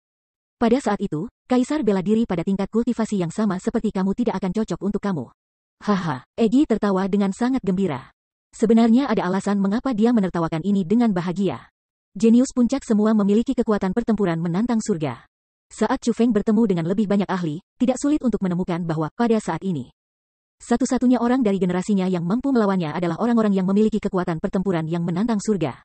Pada saat itu, kaisar bela diri pada tingkat kultivasi yang sama seperti kamu tidak akan cocok untuk kamu. Haha, Egi tertawa dengan sangat gembira. Sebenarnya ada alasan mengapa dia menertawakan ini dengan bahagia. Jenius puncak semua memiliki kekuatan pertempuran menantang surga. Saat Chu Feng bertemu dengan lebih banyak ahli, tidak sulit untuk menemukan bahwa pada saat ini, satu-satunya orang dari generasinya yang mampu melawannya adalah orang-orang yang memiliki kekuatan pertempuran yang menantang surga.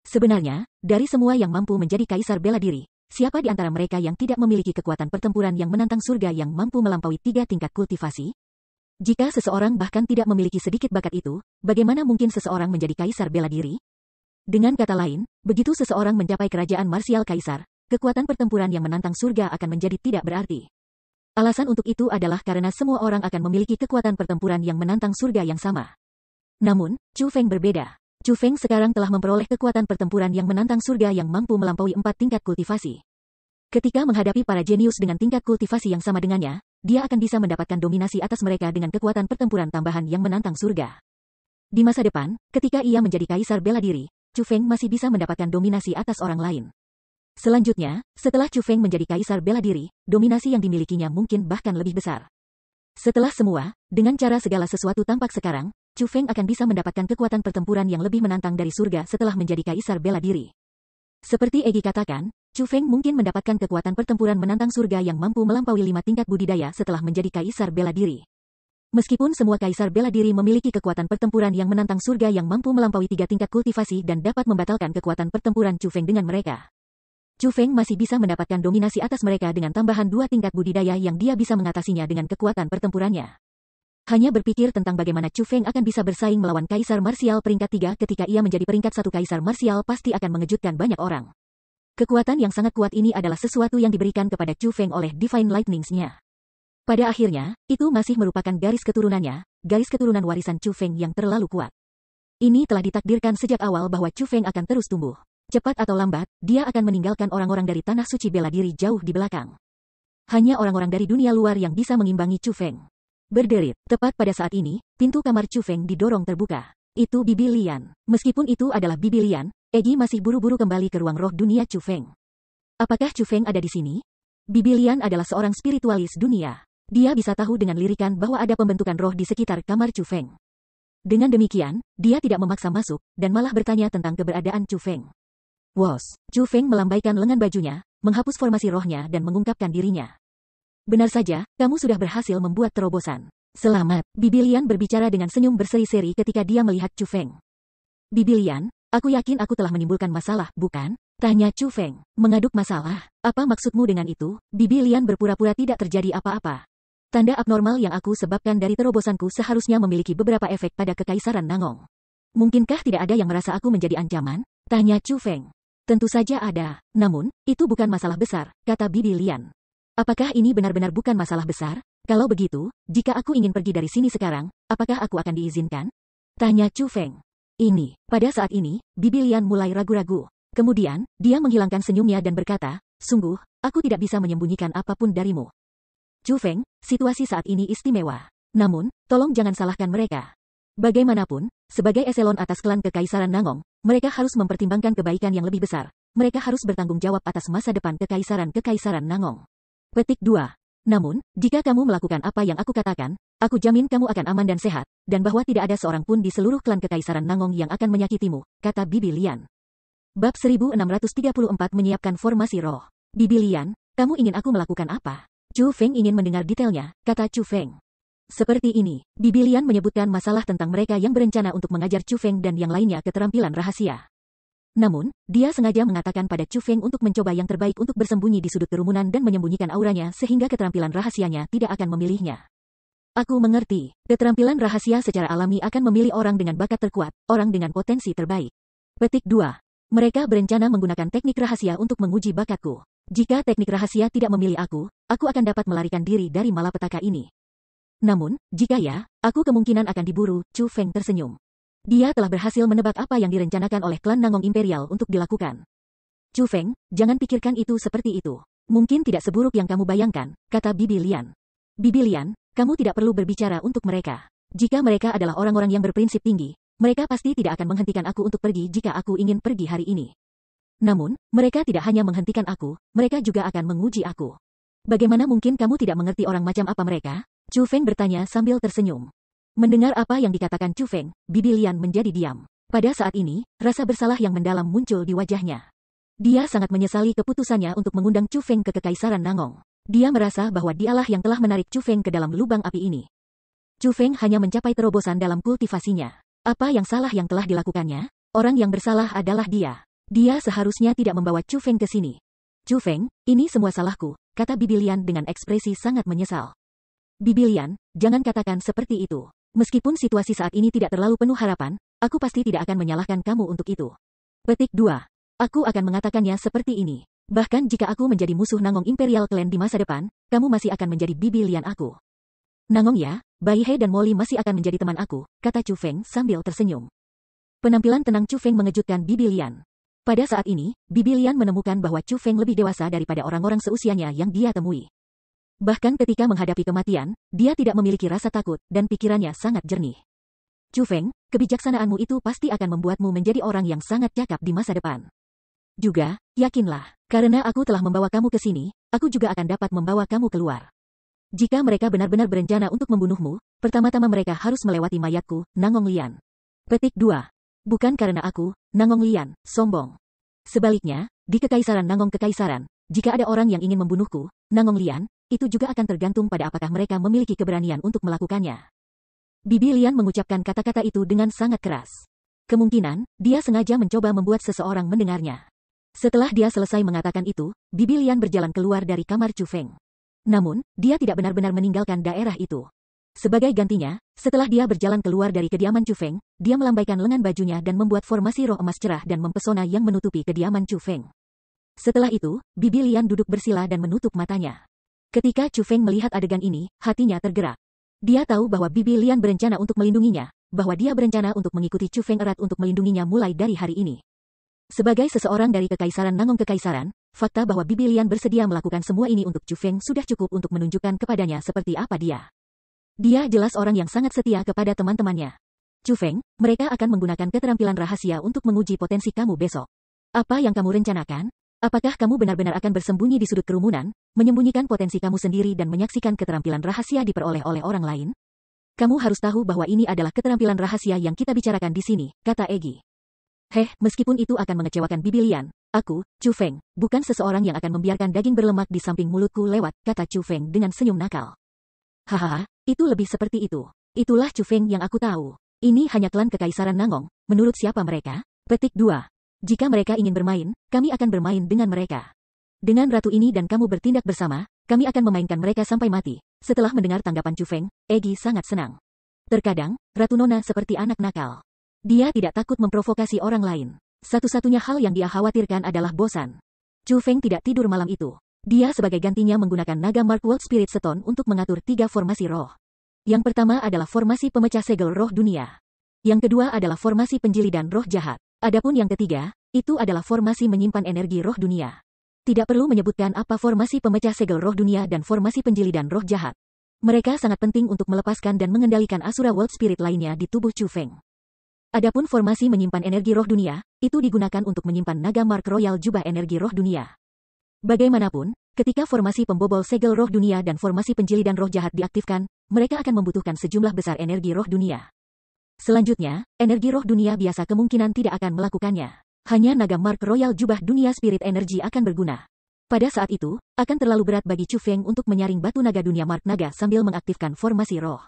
Sebenarnya, dari semua yang mampu menjadi kaisar bela diri, siapa di antara mereka yang tidak memiliki kekuatan pertempuran yang menantang surga yang mampu melampaui 3 tingkat kultivasi? Jika seseorang bahkan tidak memiliki sedikit bakat itu, bagaimana mungkin seseorang menjadi kaisar bela diri? Dengan kata lain, begitu seseorang mencapai kerajaan marsial kaisar, kekuatan pertempuran yang menantang surga akan menjadi tidak berarti. Alasan untuk itu adalah karena semua orang akan memiliki kekuatan pertempuran yang menantang surga yang sama. Namun, Chu Feng berbeda. Chu Feng sekarang telah memperoleh kekuatan pertempuran yang menantang surga yang mampu melampaui 4 tingkat kultivasi. Ketika menghadapi para jenius dengan tingkat kultivasi yang sama dengannya, dia akan bisa mendapatkan dominasi atas mereka dengan kekuatan pertempuran tambahan yang menantang surga. Di masa depan, ketika ia menjadi kaisar bela diri, Chu Feng masih bisa mendapatkan dominasi atas orang lain. Selanjutnya, setelah Chu Feng menjadi kaisar bela diri, dominasi yang dimilikinya mungkin bahkan lebih besar. Setelah semua, dengan cara segala sesuatu tampak sekarang, Chu Feng akan bisa mendapatkan kekuatan pertempuran yang lebih menantang dari surga setelah menjadi kaisar bela diri. Seperti Egi katakan, Chu Feng mungkin mendapatkan kekuatan pertempuran menantang surga yang mampu melampaui 5 tingkat budidaya setelah menjadi kaisar bela diri. Meskipun semua kaisar bela diri memiliki kekuatan pertempuran yang menantang surga yang mampu melampaui 3 tingkat kultivasi dan dapat membatalkan kekuatan pertempuran Chu Feng dengan mereka, Chu Feng masih bisa mendapatkan dominasi atas mereka dengan tambahan 2 tingkat budidaya yang dia bisa mengatasinya dengan kekuatan pertempurannya. Hanya berpikir tentang bagaimana Chu Feng akan bisa bersaing melawan kaisar marsial peringkat 3 ketika ia menjadi peringkat 1 kaisar marsial pasti akan mengejutkan banyak orang. Kekuatan yang sangat kuat ini adalah sesuatu yang diberikan kepada Chu Feng oleh Divine Lightnings-nya. Pada akhirnya, itu masih merupakan garis keturunannya, garis keturunan warisan Chu Feng yang terlalu kuat. Ini telah ditakdirkan sejak awal bahwa Chu Feng akan terus tumbuh. Cepat atau lambat, dia akan meninggalkan orang-orang dari tanah suci bela diri jauh di belakang. Hanya orang-orang dari dunia luar yang bisa mengimbangi Chu Feng. Berderit, tepat pada saat ini, pintu kamar Chu Feng didorong terbuka. Itu Bibi Lian. Meskipun itu adalah Bibi Lian, Egi masih buru-buru kembali ke ruang roh dunia Chu Feng. Apakah Chu Feng ada di sini? Bibi Lian adalah seorang spiritualis dunia. Dia bisa tahu dengan lirikan bahwa ada pembentukan roh di sekitar kamar Chu Feng. Dengan demikian, dia tidak memaksa masuk, dan malah bertanya tentang keberadaan Chu Feng. Wos, Chu Feng melambaikan lengan bajunya, menghapus formasi rohnya dan mengungkapkan dirinya. Benar saja, kamu sudah berhasil membuat terobosan. Selamat, Bibi Lian berbicara dengan senyum berseri-seri ketika dia melihat Chu Feng. Bibi Lian, aku yakin aku telah menimbulkan masalah, bukan? Tanya Chu Feng. Mengaduk masalah? Apa maksudmu dengan itu? Bibi Lian berpura-pura tidak terjadi apa-apa. Tanda abnormal yang aku sebabkan dari terobosanku seharusnya memiliki beberapa efek pada Kekaisaran Nangong. Mungkinkah tidak ada yang merasa aku menjadi ancaman? Tanya Chu Feng. Tentu saja ada. Namun, itu bukan masalah besar, kata Bibi Lian. Apakah ini benar-benar bukan masalah besar? Kalau begitu, jika aku ingin pergi dari sini sekarang, apakah aku akan diizinkan? Tanya Chu Feng. Pada saat ini, Bibi Lian mulai ragu-ragu. Kemudian, dia menghilangkan senyumnya dan berkata, sungguh, aku tidak bisa menyembunyikan apapun darimu. Chu Feng, situasi saat ini istimewa. Namun, tolong jangan salahkan mereka. Bagaimanapun, sebagai eselon atas klan Kekaisaran Nangong, mereka harus mempertimbangkan kebaikan yang lebih besar. Mereka harus bertanggung jawab atas masa depan Kekaisaran Nangong. Petik 2. Namun, jika kamu melakukan apa yang aku katakan, aku jamin kamu akan aman dan sehat, dan bahwa tidak ada seorang pun di seluruh klan Kekaisaran Nangong yang akan menyakitimu, kata Bibi Lian. Bab 1634 menyiapkan formasi roh. Bibi Lian, kamu ingin aku melakukan apa? Chu Feng ingin mendengar detailnya, kata Chu Feng. Seperti ini, Bibi Lian menyebutkan masalah tentang mereka yang berencana untuk mengajar Chu Feng dan yang lainnya keterampilan rahasia. Namun, dia sengaja mengatakan pada Chu Feng untuk mencoba yang terbaik untuk bersembunyi di sudut kerumunan dan menyembunyikan auranya sehingga keterampilan rahasianya tidak akan memilihnya. Aku mengerti, keterampilan rahasia secara alami akan memilih orang dengan bakat terkuat, orang dengan potensi terbaik. Petik 2. Mereka berencana menggunakan teknik rahasia untuk menguji bakatku. Jika teknik rahasia tidak memilih aku akan dapat melarikan diri dari malapetaka ini. Namun, jika ya, aku kemungkinan akan diburu, Chu Feng tersenyum. Dia telah berhasil menebak apa yang direncanakan oleh klan Nangong Imperial untuk dilakukan. Chu Feng, jangan pikirkan itu seperti itu. Mungkin tidak seburuk yang kamu bayangkan, kata Bibi Lian. Bibi Lian, kamu tidak perlu berbicara untuk mereka. Jika mereka adalah orang-orang yang berprinsip tinggi, mereka pasti tidak akan menghentikan aku untuk pergi jika aku ingin pergi hari ini. Namun, mereka tidak hanya menghentikan aku, mereka juga akan menguji aku. Bagaimana mungkin kamu tidak mengerti orang macam apa mereka? Chu Feng bertanya sambil tersenyum. Mendengar apa yang dikatakan Chu Feng, Bibi Lian menjadi diam. Pada saat ini, rasa bersalah yang mendalam muncul di wajahnya. Dia sangat menyesali keputusannya untuk mengundang Chu Feng ke Kekaisaran Nangong. Dia merasa bahwa dialah yang telah menarik Chu Feng ke dalam lubang api ini. Chu Feng hanya mencapai terobosan dalam kultivasinya. Apa yang salah yang telah dilakukannya? Orang yang bersalah adalah dia. Dia seharusnya tidak membawa Chu Feng ke sini. Chu Feng, ini semua salahku, kata Bibi Lian dengan ekspresi sangat menyesal. Bibi Lian, jangan katakan seperti itu. Meskipun situasi saat ini tidak terlalu penuh harapan, aku pasti tidak akan menyalahkan kamu untuk itu. Petik 2. Aku akan mengatakannya seperti ini. Bahkan jika aku menjadi musuh Nangong Imperial Clan di masa depan, kamu masih akan menjadi Bibi Lian aku. Nangong ya, Bai He dan Molly masih akan menjadi teman aku, kata Chu Feng sambil tersenyum. Penampilan tenang Chu Feng mengejutkan Bibi Lian. Pada saat ini, Bibi Lian menemukan bahwa Chu Feng lebih dewasa daripada orang-orang seusianya yang dia temui. Bahkan ketika menghadapi kematian, dia tidak memiliki rasa takut dan pikirannya sangat jernih. Chu Feng, kebijaksanaanmu itu pasti akan membuatmu menjadi orang yang sangat cakap di masa depan. Juga, yakinlah, karena aku telah membawa kamu ke sini, aku juga akan dapat membawa kamu keluar. Jika mereka benar-benar berencana untuk membunuhmu, pertama-tama mereka harus melewati mayatku, Nangong Lian. Petik 2. Bukan karena aku, Nangong Lian, sombong. Sebaliknya, di Kekaisaran Nangong Kekaisaran, jika ada orang yang ingin membunuhku, Nangong Lian, itu juga akan tergantung pada apakah mereka memiliki keberanian untuk melakukannya. Bibi Lian mengucapkan kata-kata itu dengan sangat keras. Kemungkinan, dia sengaja mencoba membuat seseorang mendengarnya. Setelah dia selesai mengatakan itu, Bibi Lian berjalan keluar dari kamar Chu Feng. Namun, dia tidak benar-benar meninggalkan daerah itu. Sebagai gantinya, setelah dia berjalan keluar dari kediaman Chu Feng, dia melambaikan lengan bajunya dan membuat formasi roh emas cerah dan mempesona yang menutupi kediaman Chu Feng. Setelah itu, Bibi Lian duduk bersila dan menutup matanya. Ketika Chu Feng melihat adegan ini, hatinya tergerak. Dia tahu bahwa Bibi Lian berencana untuk melindunginya, bahwa dia berencana untuk mengikuti Chu Feng erat untuk melindunginya mulai dari hari ini. Sebagai seseorang dari Kekaisaran Nangong Kekaisaran, fakta bahwa Bibi Lian bersedia melakukan semua ini untuk Chu Feng sudah cukup untuk menunjukkan kepadanya seperti apa dia. Dia jelas orang yang sangat setia kepada teman-temannya. Chu Feng, mereka akan menggunakan keterampilan rahasia untuk menguji potensi kamu besok. Apa yang kamu rencanakan? Apakah kamu benar-benar akan bersembunyi di sudut kerumunan, menyembunyikan potensi kamu sendiri dan menyaksikan keterampilan rahasia diperoleh oleh orang lain? Kamu harus tahu bahwa ini adalah keterampilan rahasia yang kita bicarakan di sini, kata Egi. Meskipun itu akan mengecewakan Bibi Lian, aku, Chu Feng, bukan seseorang yang akan membiarkan daging berlemak di samping mulutku lewat, kata Chu Feng dengan senyum nakal. Hahaha, itu lebih seperti itu. Itulah Chu Feng yang aku tahu. Ini hanya klan Kekaisaran Nangong, menurut siapa mereka? Petik 2. Jika mereka ingin bermain, kami akan bermain dengan mereka. Dengan ratu ini dan kamu bertindak bersama, kami akan memainkan mereka sampai mati. Setelah mendengar tanggapan Chu Feng, Egi sangat senang. Terkadang, Ratu Nona seperti anak nakal. Dia tidak takut memprovokasi orang lain. Satu-satunya hal yang dia khawatirkan adalah bosan. Chu Feng tidak tidur malam itu. Dia sebagai gantinya menggunakan naga Mark World Spirit Stone untuk mengatur 3 formasi roh. Yang pertama adalah formasi pemecah segel roh dunia. Yang kedua adalah formasi penjilidan roh jahat. Adapun yang ketiga, itu adalah formasi menyimpan energi roh dunia. Tidak perlu menyebutkan apa formasi pemecah segel roh dunia dan formasi penjilidan roh jahat. Mereka sangat penting untuk melepaskan dan mengendalikan Asura World Spirit lainnya di tubuh Chu Feng. Adapun formasi menyimpan energi roh dunia, itu digunakan untuk menyimpan naga Mark Royal jubah energi roh dunia. Bagaimanapun, ketika formasi pembobol segel roh dunia dan formasi penjilidan roh jahat diaktifkan, mereka akan membutuhkan sejumlah besar energi roh dunia. Selanjutnya, energi roh dunia biasa kemungkinan tidak akan melakukannya. Hanya naga Mark Royal jubah dunia Spirit Energy akan berguna. Pada saat itu, akan terlalu berat bagi Chu Feng untuk menyaring batu naga dunia Mark Naga sambil mengaktifkan formasi roh.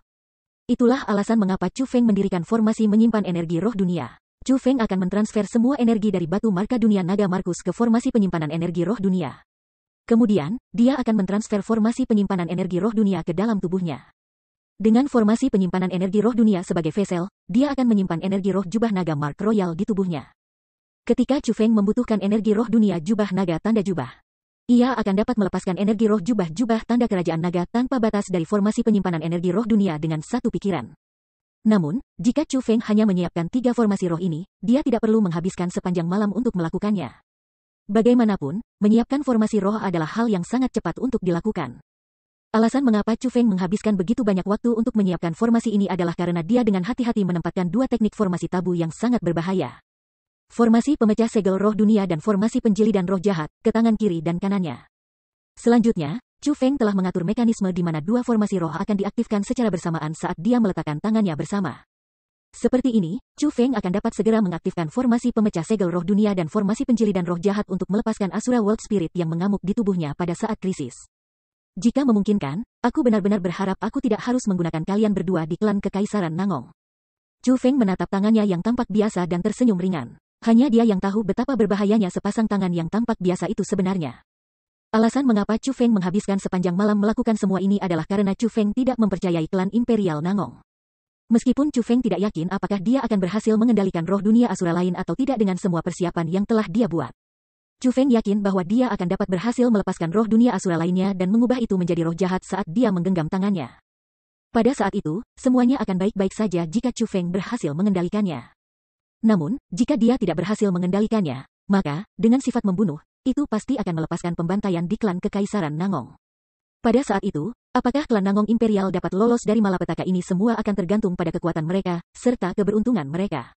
Itulah alasan mengapa Chu Feng mendirikan formasi menyimpan energi roh dunia. Chu Feng akan mentransfer semua energi dari batu marka dunia naga Markus ke formasi penyimpanan energi roh dunia. Kemudian, dia akan mentransfer formasi penyimpanan energi roh dunia ke dalam tubuhnya. Dengan formasi penyimpanan energi roh dunia sebagai vessel, dia akan menyimpan energi roh jubah naga Mark Royal di tubuhnya. Ketika Chu Feng membutuhkan energi roh dunia jubah naga tanda jubah, ia akan dapat melepaskan energi roh jubah tanda kerajaan naga tanpa batas dari formasi penyimpanan energi roh dunia dengan satu pikiran. Namun, jika Chu Feng hanya menyiapkan 3 formasi roh ini, dia tidak perlu menghabiskan sepanjang malam untuk melakukannya. Bagaimanapun, menyiapkan formasi roh adalah hal yang sangat cepat untuk dilakukan. Alasan mengapa Chu Feng menghabiskan begitu banyak waktu untuk menyiapkan formasi ini adalah karena dia dengan hati-hati menempatkan 2 teknik formasi tabu yang sangat berbahaya. Formasi pemecah segel roh dunia dan formasi penjilidan roh jahat, ke tangan kiri dan kanannya. Selanjutnya, Chu Feng telah mengatur mekanisme di mana 2 formasi roh akan diaktifkan secara bersamaan saat dia meletakkan tangannya bersama. Seperti ini, Chu Feng akan dapat segera mengaktifkan formasi pemecah segel roh dunia dan formasi penjilidan roh jahat untuk melepaskan Asura World Spirit yang mengamuk di tubuhnya pada saat krisis. Jika memungkinkan, aku benar-benar berharap aku tidak harus menggunakan kalian berdua di klan Kekaisaran Nangong. Chu Feng menatap tangannya yang tampak biasa dan tersenyum ringan. Hanya dia yang tahu betapa berbahayanya sepasang tangan yang tampak biasa itu sebenarnya. Alasan mengapa Chu Feng menghabiskan sepanjang malam melakukan semua ini adalah karena Chu Feng tidak mempercayai klan Imperial Nangong. Meskipun Chu Feng tidak yakin apakah dia akan berhasil mengendalikan roh dunia Asura lain atau tidak dengan semua persiapan yang telah dia buat. Chu Feng yakin bahwa dia akan dapat berhasil melepaskan roh dunia Asura lainnya dan mengubah itu menjadi roh jahat saat dia menggenggam tangannya. Pada saat itu, semuanya akan baik-baik saja jika Chu Feng berhasil mengendalikannya. Namun, jika dia tidak berhasil mengendalikannya, maka, dengan sifat membunuh, itu pasti akan melepaskan pembantaian di klan Kekaisaran Nangong. Pada saat itu, apakah klan Nangong Imperial dapat lolos dari malapetaka ini semua akan tergantung pada kekuatan mereka, serta keberuntungan mereka.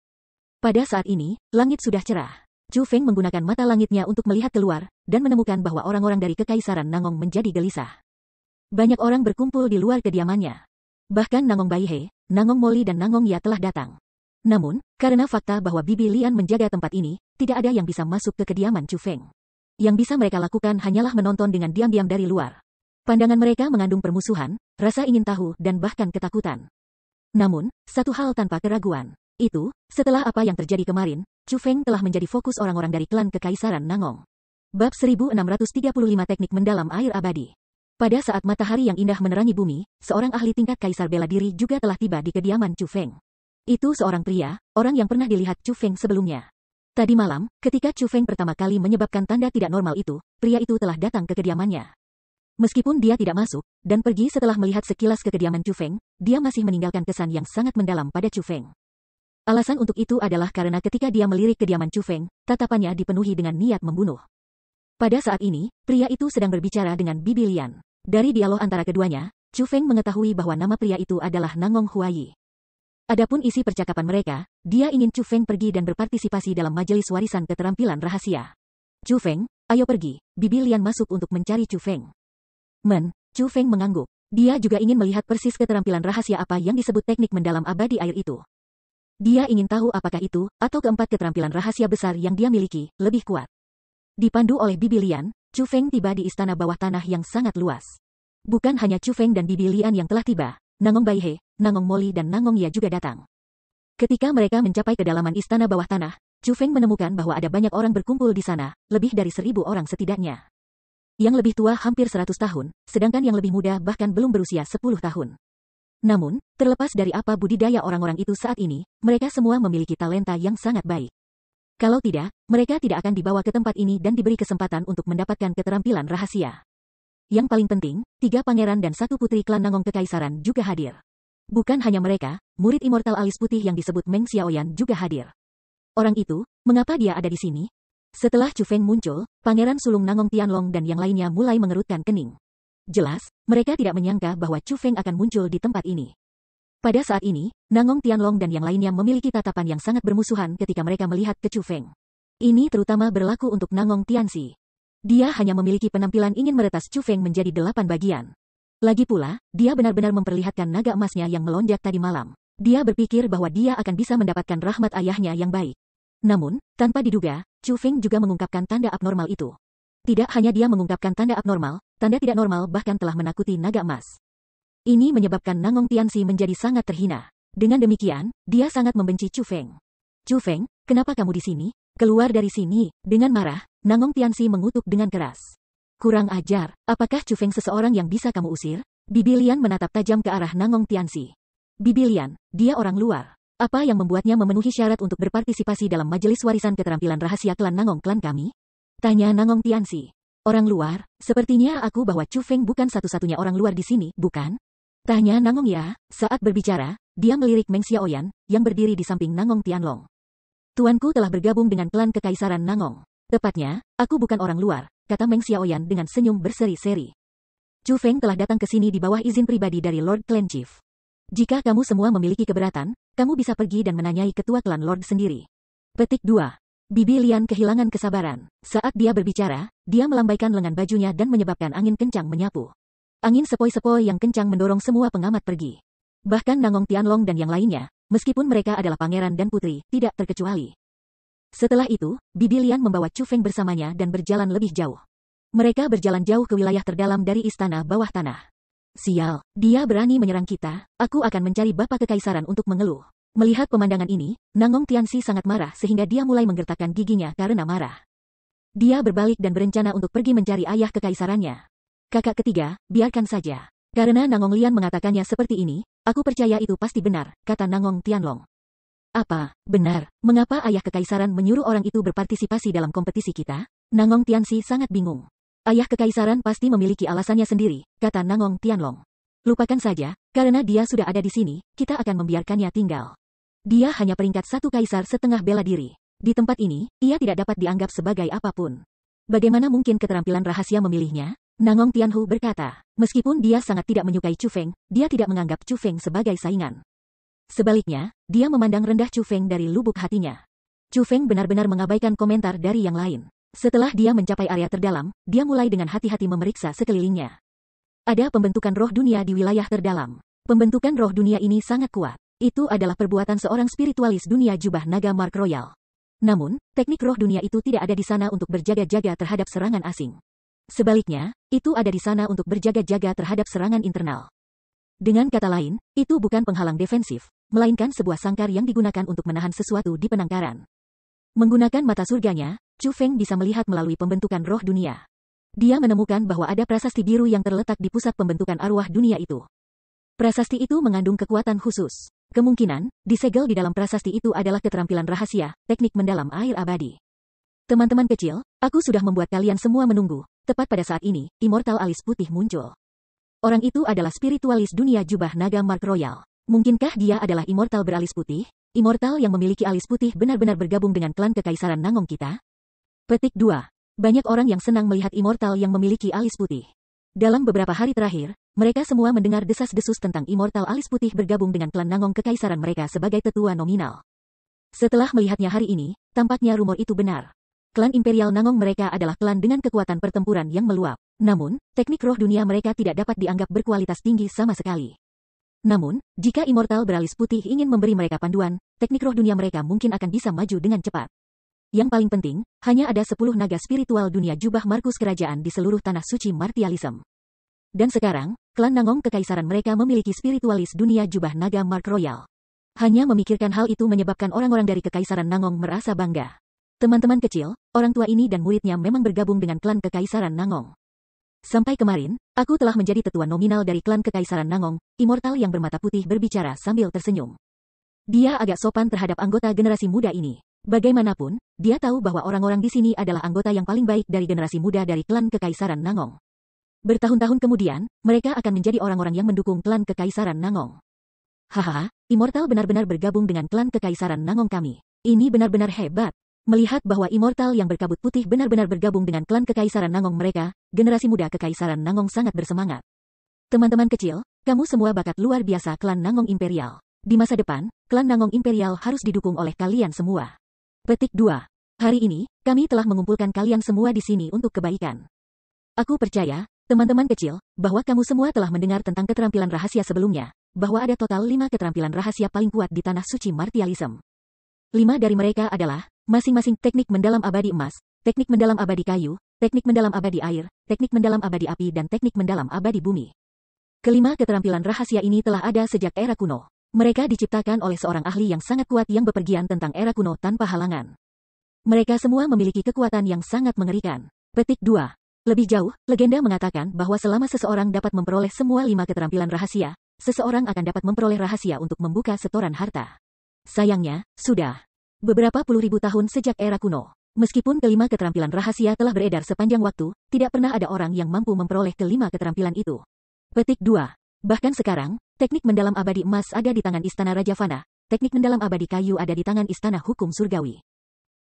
Pada saat ini, langit sudah cerah. Chu Feng menggunakan mata langitnya untuk melihat keluar, dan menemukan bahwa orang-orang dari Kekaisaran Nangong menjadi gelisah. Banyak orang berkumpul di luar kediamannya. Bahkan Nangong Baihe, Nangong Moli dan Nangong Ya telah datang. Namun, karena fakta bahwa Bibi Lian menjaga tempat ini, tidak ada yang bisa masuk ke kediaman Chu Feng. Yang bisa mereka lakukan hanyalah menonton dengan diam-diam dari luar. Pandangan mereka mengandung permusuhan, rasa ingin tahu dan bahkan ketakutan. Namun, satu hal tanpa keraguan. Itu, setelah apa yang terjadi kemarin, Chu Feng telah menjadi fokus orang-orang dari klan Kekaisaran Nangong. Bab 1635 Teknik Mendalam Air Abadi. Pada saat matahari yang indah menerangi bumi, seorang ahli tingkat kaisar bela diri juga telah tiba di kediaman Chu Feng. Itu seorang pria, orang yang pernah dilihat Chu Feng sebelumnya. Tadi malam, ketika Chu Feng pertama kali menyebabkan tanda tidak normal itu, pria itu telah datang ke kediamannya. Meskipun dia tidak masuk, dan pergi setelah melihat sekilas ke kediaman Chu Feng, dia masih meninggalkan kesan yang sangat mendalam pada Chu Feng. Alasan untuk itu adalah karena ketika dia melirik kediaman Chu Feng, tatapannya dipenuhi dengan niat membunuh. Pada saat ini, pria itu sedang berbicara dengan Bibi Lian. Dari dialog antara keduanya, Chu Feng mengetahui bahwa nama pria itu adalah Nangong Huayi. Adapun isi percakapan mereka, dia ingin Chu Feng pergi dan berpartisipasi dalam majelis warisan keterampilan rahasia. Chu Feng, ayo pergi. Bibi Lian masuk untuk mencari Chu Feng. Chu Feng mengangguk. Dia juga ingin melihat persis keterampilan rahasia apa yang disebut teknik mendalam abadi air itu. Dia ingin tahu apakah itu, atau keempat keterampilan rahasia besar yang dia miliki, lebih kuat. Dipandu oleh Bibi Lian, Chu Feng tiba di istana bawah tanah yang sangat luas. Bukan hanya Chu Feng dan Bibi Lian yang telah tiba, Nangong Baihe, Nangong Moli dan Nangong Ya juga datang. Ketika mereka mencapai kedalaman istana bawah tanah, Chu Feng menemukan bahwa ada banyak orang berkumpul di sana, lebih dari 1.000 orang setidaknya. Yang lebih tua hampir 100 tahun, sedangkan yang lebih muda bahkan belum berusia 10 tahun. Namun, terlepas dari apa budidaya orang-orang itu saat ini, mereka semua memiliki talenta yang sangat baik. Kalau tidak, mereka tidak akan dibawa ke tempat ini dan diberi kesempatan untuk mendapatkan keterampilan rahasia. Yang paling penting, 3 pangeran dan 1 putri klan Nangong Kekaisaran juga hadir. Bukan hanya mereka, murid immortal alis putih yang disebut Meng Xiaoyan juga hadir. Orang itu, mengapa dia ada di sini? Setelah Chu Feng muncul, Pangeran Sulung Nangong Tianlong dan yang lainnya mulai mengerutkan kening. Jelas, mereka tidak menyangka bahwa Chu Feng akan muncul di tempat ini. Pada saat ini, Nangong Tianlong dan yang lainnya memiliki tatapan yang sangat bermusuhan ketika mereka melihat ke Chu Feng. Ini terutama berlaku untuk Nangong Tianxi. Dia hanya memiliki penampilan ingin meretas Chu Feng menjadi 8 bagian. Lagi pula, dia benar-benar memperlihatkan naga emasnya yang melonjak tadi malam. Dia berpikir bahwa dia akan bisa mendapatkan rahmat ayahnya yang baik. Namun, tanpa diduga, Chu Feng juga mengungkapkan tanda abnormal itu. Tidak hanya dia mengungkapkan tanda abnormal, tanda tidak normal bahkan telah menakuti naga emas. Ini menyebabkan Nangong Tianxi menjadi sangat terhina. Dengan demikian, dia sangat membenci Chu Feng. Chu Feng, kenapa kamu di sini? Keluar dari sini. Dengan marah, Nangong Tianxi mengutuk dengan keras. Kurang ajar, apakah Chu Feng seseorang yang bisa kamu usir? Bibi Lian menatap tajam ke arah Nangong Tianxi. Bibi Lian, dia orang luar. Apa yang membuatnya memenuhi syarat untuk berpartisipasi dalam majelis warisan keterampilan rahasia klan Nangong klan kami? Tanya Nangong Tianxi. Orang luar, sepertinya aku bahwa Chu Feng bukan satu-satunya orang luar di sini, bukan? Tanya Nangong Ya. Saat berbicara, dia melirik Meng Xiaoyan, yang berdiri di samping Nangong Tianlong. Tuanku telah bergabung dengan klan Kekaisaran Nangong. Tepatnya, aku bukan orang luar, kata Meng Xiaoyan dengan senyum berseri-seri. Chu Feng telah datang ke sini di bawah izin pribadi dari Lord Clan Chief. Jika kamu semua memiliki keberatan, kamu bisa pergi dan menanyai ketua klan Lord sendiri. Petik 2. Bibi Lian kehilangan kesabaran. Saat dia berbicara, dia melambaikan lengan bajunya dan menyebabkan angin kencang menyapu. Angin sepoi-sepoi yang kencang mendorong semua pengamat pergi. Bahkan Nangong Tianlong dan yang lainnya, meskipun mereka adalah pangeran dan putri, tidak terkecuali. Setelah itu, Bibi Lian membawa Chu Feng bersamanya dan berjalan lebih jauh. Mereka berjalan jauh ke wilayah terdalam dari istana bawah tanah. Sial, dia berani menyerang kita, aku akan mencari Bapa Kekaisaran untuk mengeluh. Melihat pemandangan ini, Nangong Tianxi sangat marah sehingga dia mulai menggertakkan giginya karena marah. Dia berbalik dan berencana untuk pergi mencari ayah kekaisarannya. Kakak ketiga, biarkan saja. Karena Nangong Lian mengatakannya seperti ini, aku percaya itu pasti benar, kata Nangong Tianlong. Apa, benar, mengapa ayah kekaisaran menyuruh orang itu berpartisipasi dalam kompetisi kita? Nangong Tianxi sangat bingung. Ayah kekaisaran pasti memiliki alasannya sendiri, kata Nangong Tianlong. Lupakan saja, karena dia sudah ada di sini, kita akan membiarkannya tinggal. Dia hanya peringkat satu kaisar setengah bela diri. Di tempat ini, ia tidak dapat dianggap sebagai apapun. Bagaimana mungkin keterampilan rahasia memilihnya? Nangong Tianhu berkata, meskipun dia sangat tidak menyukai Chu Feng, dia tidak menganggap Chu Feng sebagai saingan. Sebaliknya, dia memandang rendah Chu Feng dari lubuk hatinya. Chu Feng benar-benar mengabaikan komentar dari yang lain. Setelah dia mencapai area terdalam, dia mulai dengan hati-hati memeriksa sekelilingnya. Ada pembentukan roh dunia di wilayah terdalam. Pembentukan roh dunia ini sangat kuat. Itu adalah perbuatan seorang spiritualis dunia jubah naga Mark Royal. Namun, teknik roh dunia itu tidak ada di sana untuk berjaga-jaga terhadap serangan asing. Sebaliknya, itu ada di sana untuk berjaga-jaga terhadap serangan internal. Dengan kata lain, itu bukan penghalang defensif, melainkan sebuah sangkar yang digunakan untuk menahan sesuatu di penangkaran. Menggunakan mata surganya, Chu Feng bisa melihat melalui pembentukan roh dunia. Dia menemukan bahwa ada prasasti biru yang terletak di pusat pembentukan arwah dunia itu. Prasasti itu mengandung kekuatan khusus. Kemungkinan, disegel di dalam prasasti itu adalah keterampilan rahasia, teknik mendalam air abadi. Teman-teman kecil, aku sudah membuat kalian semua menunggu. Tepat pada saat ini, Immortal Alis Putih muncul. Orang itu adalah spiritualis dunia jubah naga Mark Royal. Mungkinkah dia adalah Immortal beralis putih? Immortal yang memiliki alis putih benar-benar bergabung dengan klan kekaisaran Nangong kita? Petik 2. Banyak orang yang senang melihat Immortal yang memiliki alis putih. Dalam beberapa hari terakhir, mereka semua mendengar desas-desus tentang Immortal alis putih bergabung dengan klan Nangong kekaisaran mereka sebagai tetua nominal. Setelah melihatnya hari ini, tampaknya rumor itu benar. Klan Imperial Nangong mereka adalah klan dengan kekuatan pertempuran yang meluap. Namun, teknik roh dunia mereka tidak dapat dianggap berkualitas tinggi sama sekali. Namun, jika Immortal beralis putih ingin memberi mereka panduan, teknik roh dunia mereka mungkin akan bisa maju dengan cepat. Yang paling penting, hanya ada 10 naga spiritual dunia jubah Markus kerajaan di seluruh tanah suci Martialism. Dan sekarang, klan Nangong kekaisaran mereka memiliki spiritualis dunia jubah naga Mark Royal. Hanya memikirkan hal itu menyebabkan orang-orang dari kekaisaran Nangong merasa bangga. Teman-teman kecil, orang tua ini dan muridnya memang bergabung dengan klan kekaisaran Nangong. Sampai kemarin, aku telah menjadi tetua nominal dari klan kekaisaran Nangong. Immortal yang bermata putih berbicara sambil tersenyum. Dia agak sopan terhadap anggota generasi muda ini. Bagaimanapun, dia tahu bahwa orang-orang di sini adalah anggota yang paling baik dari generasi muda dari klan kekaisaran Nangong. Bertahun-tahun kemudian, mereka akan menjadi orang-orang yang mendukung klan kekaisaran Nangong. Hahaha, Immortal benar-benar bergabung dengan klan kekaisaran Nangong kami. Ini benar-benar hebat. Melihat bahwa Immortal yang berkabut putih benar-benar bergabung dengan klan kekaisaran Nangong mereka, generasi muda kekaisaran Nangong sangat bersemangat. Teman-teman kecil, kamu semua bakat luar biasa klan Nangong Imperial. Di masa depan, klan Nangong Imperial harus didukung oleh kalian semua. Petik 2. Hari ini, kami telah mengumpulkan kalian semua di sini untuk kebaikan. Aku percaya, teman-teman kecil, bahwa kamu semua telah mendengar tentang keterampilan rahasia sebelumnya, bahwa ada total 5 keterampilan rahasia paling kuat di tanah suci Martialism. 5 dari mereka adalah masing-masing teknik mendalam abadi emas, teknik mendalam abadi kayu, teknik mendalam abadi air, teknik mendalam abadi api dan teknik mendalam abadi bumi. Kelima keterampilan rahasia ini telah ada sejak era kuno. Mereka diciptakan oleh seorang ahli yang sangat kuat yang bepergian tentang era kuno tanpa halangan. Mereka semua memiliki kekuatan yang sangat mengerikan. Petik 2. Lebih jauh, legenda mengatakan bahwa selama seseorang dapat memperoleh semua 5 keterampilan rahasia, seseorang akan dapat memperoleh rahasia untuk membuka setoran harta. Sayangnya, sudah beberapa puluh ribu tahun sejak era kuno. Meskipun kelima keterampilan rahasia telah beredar sepanjang waktu, tidak pernah ada orang yang mampu memperoleh kelima keterampilan itu. Petik 2. Bahkan sekarang, teknik mendalam abadi emas ada di tangan Istana Raja Fana, teknik mendalam abadi kayu ada di tangan Istana Hukum Surgawi.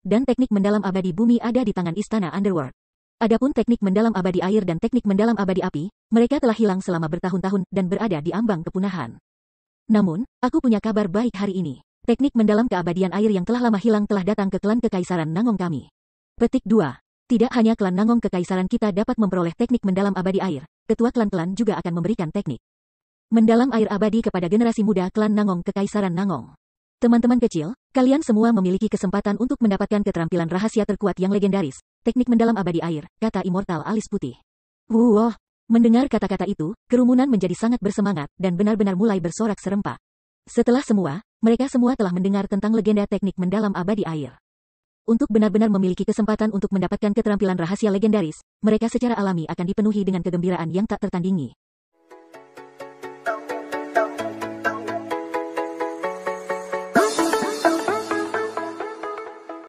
Dan teknik mendalam abadi bumi ada di tangan Istana Underworld. Adapun teknik mendalam abadi air dan teknik mendalam abadi api, mereka telah hilang selama bertahun-tahun dan berada di ambang kepunahan. Namun, aku punya kabar baik hari ini. Teknik mendalam keabadian air yang telah lama hilang telah datang ke klan kekaisaran Nangong kami. Petik 2. Tidak hanya klan Nangong kekaisaran kita dapat memperoleh teknik mendalam abadi air, ketua klan-klan juga akan memberikan teknik mendalam air abadi kepada generasi muda klan Nangong kekaisaran Nangong. Teman-teman kecil, kalian semua memiliki kesempatan untuk mendapatkan keterampilan rahasia terkuat yang legendaris, teknik mendalam abadi air, kata Immortal alis putih. Wow! Mendengar kata-kata itu, kerumunan menjadi sangat bersemangat dan benar-benar mulai bersorak serempak. Setelah semua, mereka semua telah mendengar tentang legenda teknik mendalam abadi air. Untuk benar-benar memiliki kesempatan untuk mendapatkan keterampilan rahasia legendaris, mereka secara alami akan dipenuhi dengan kegembiraan yang tak tertandingi.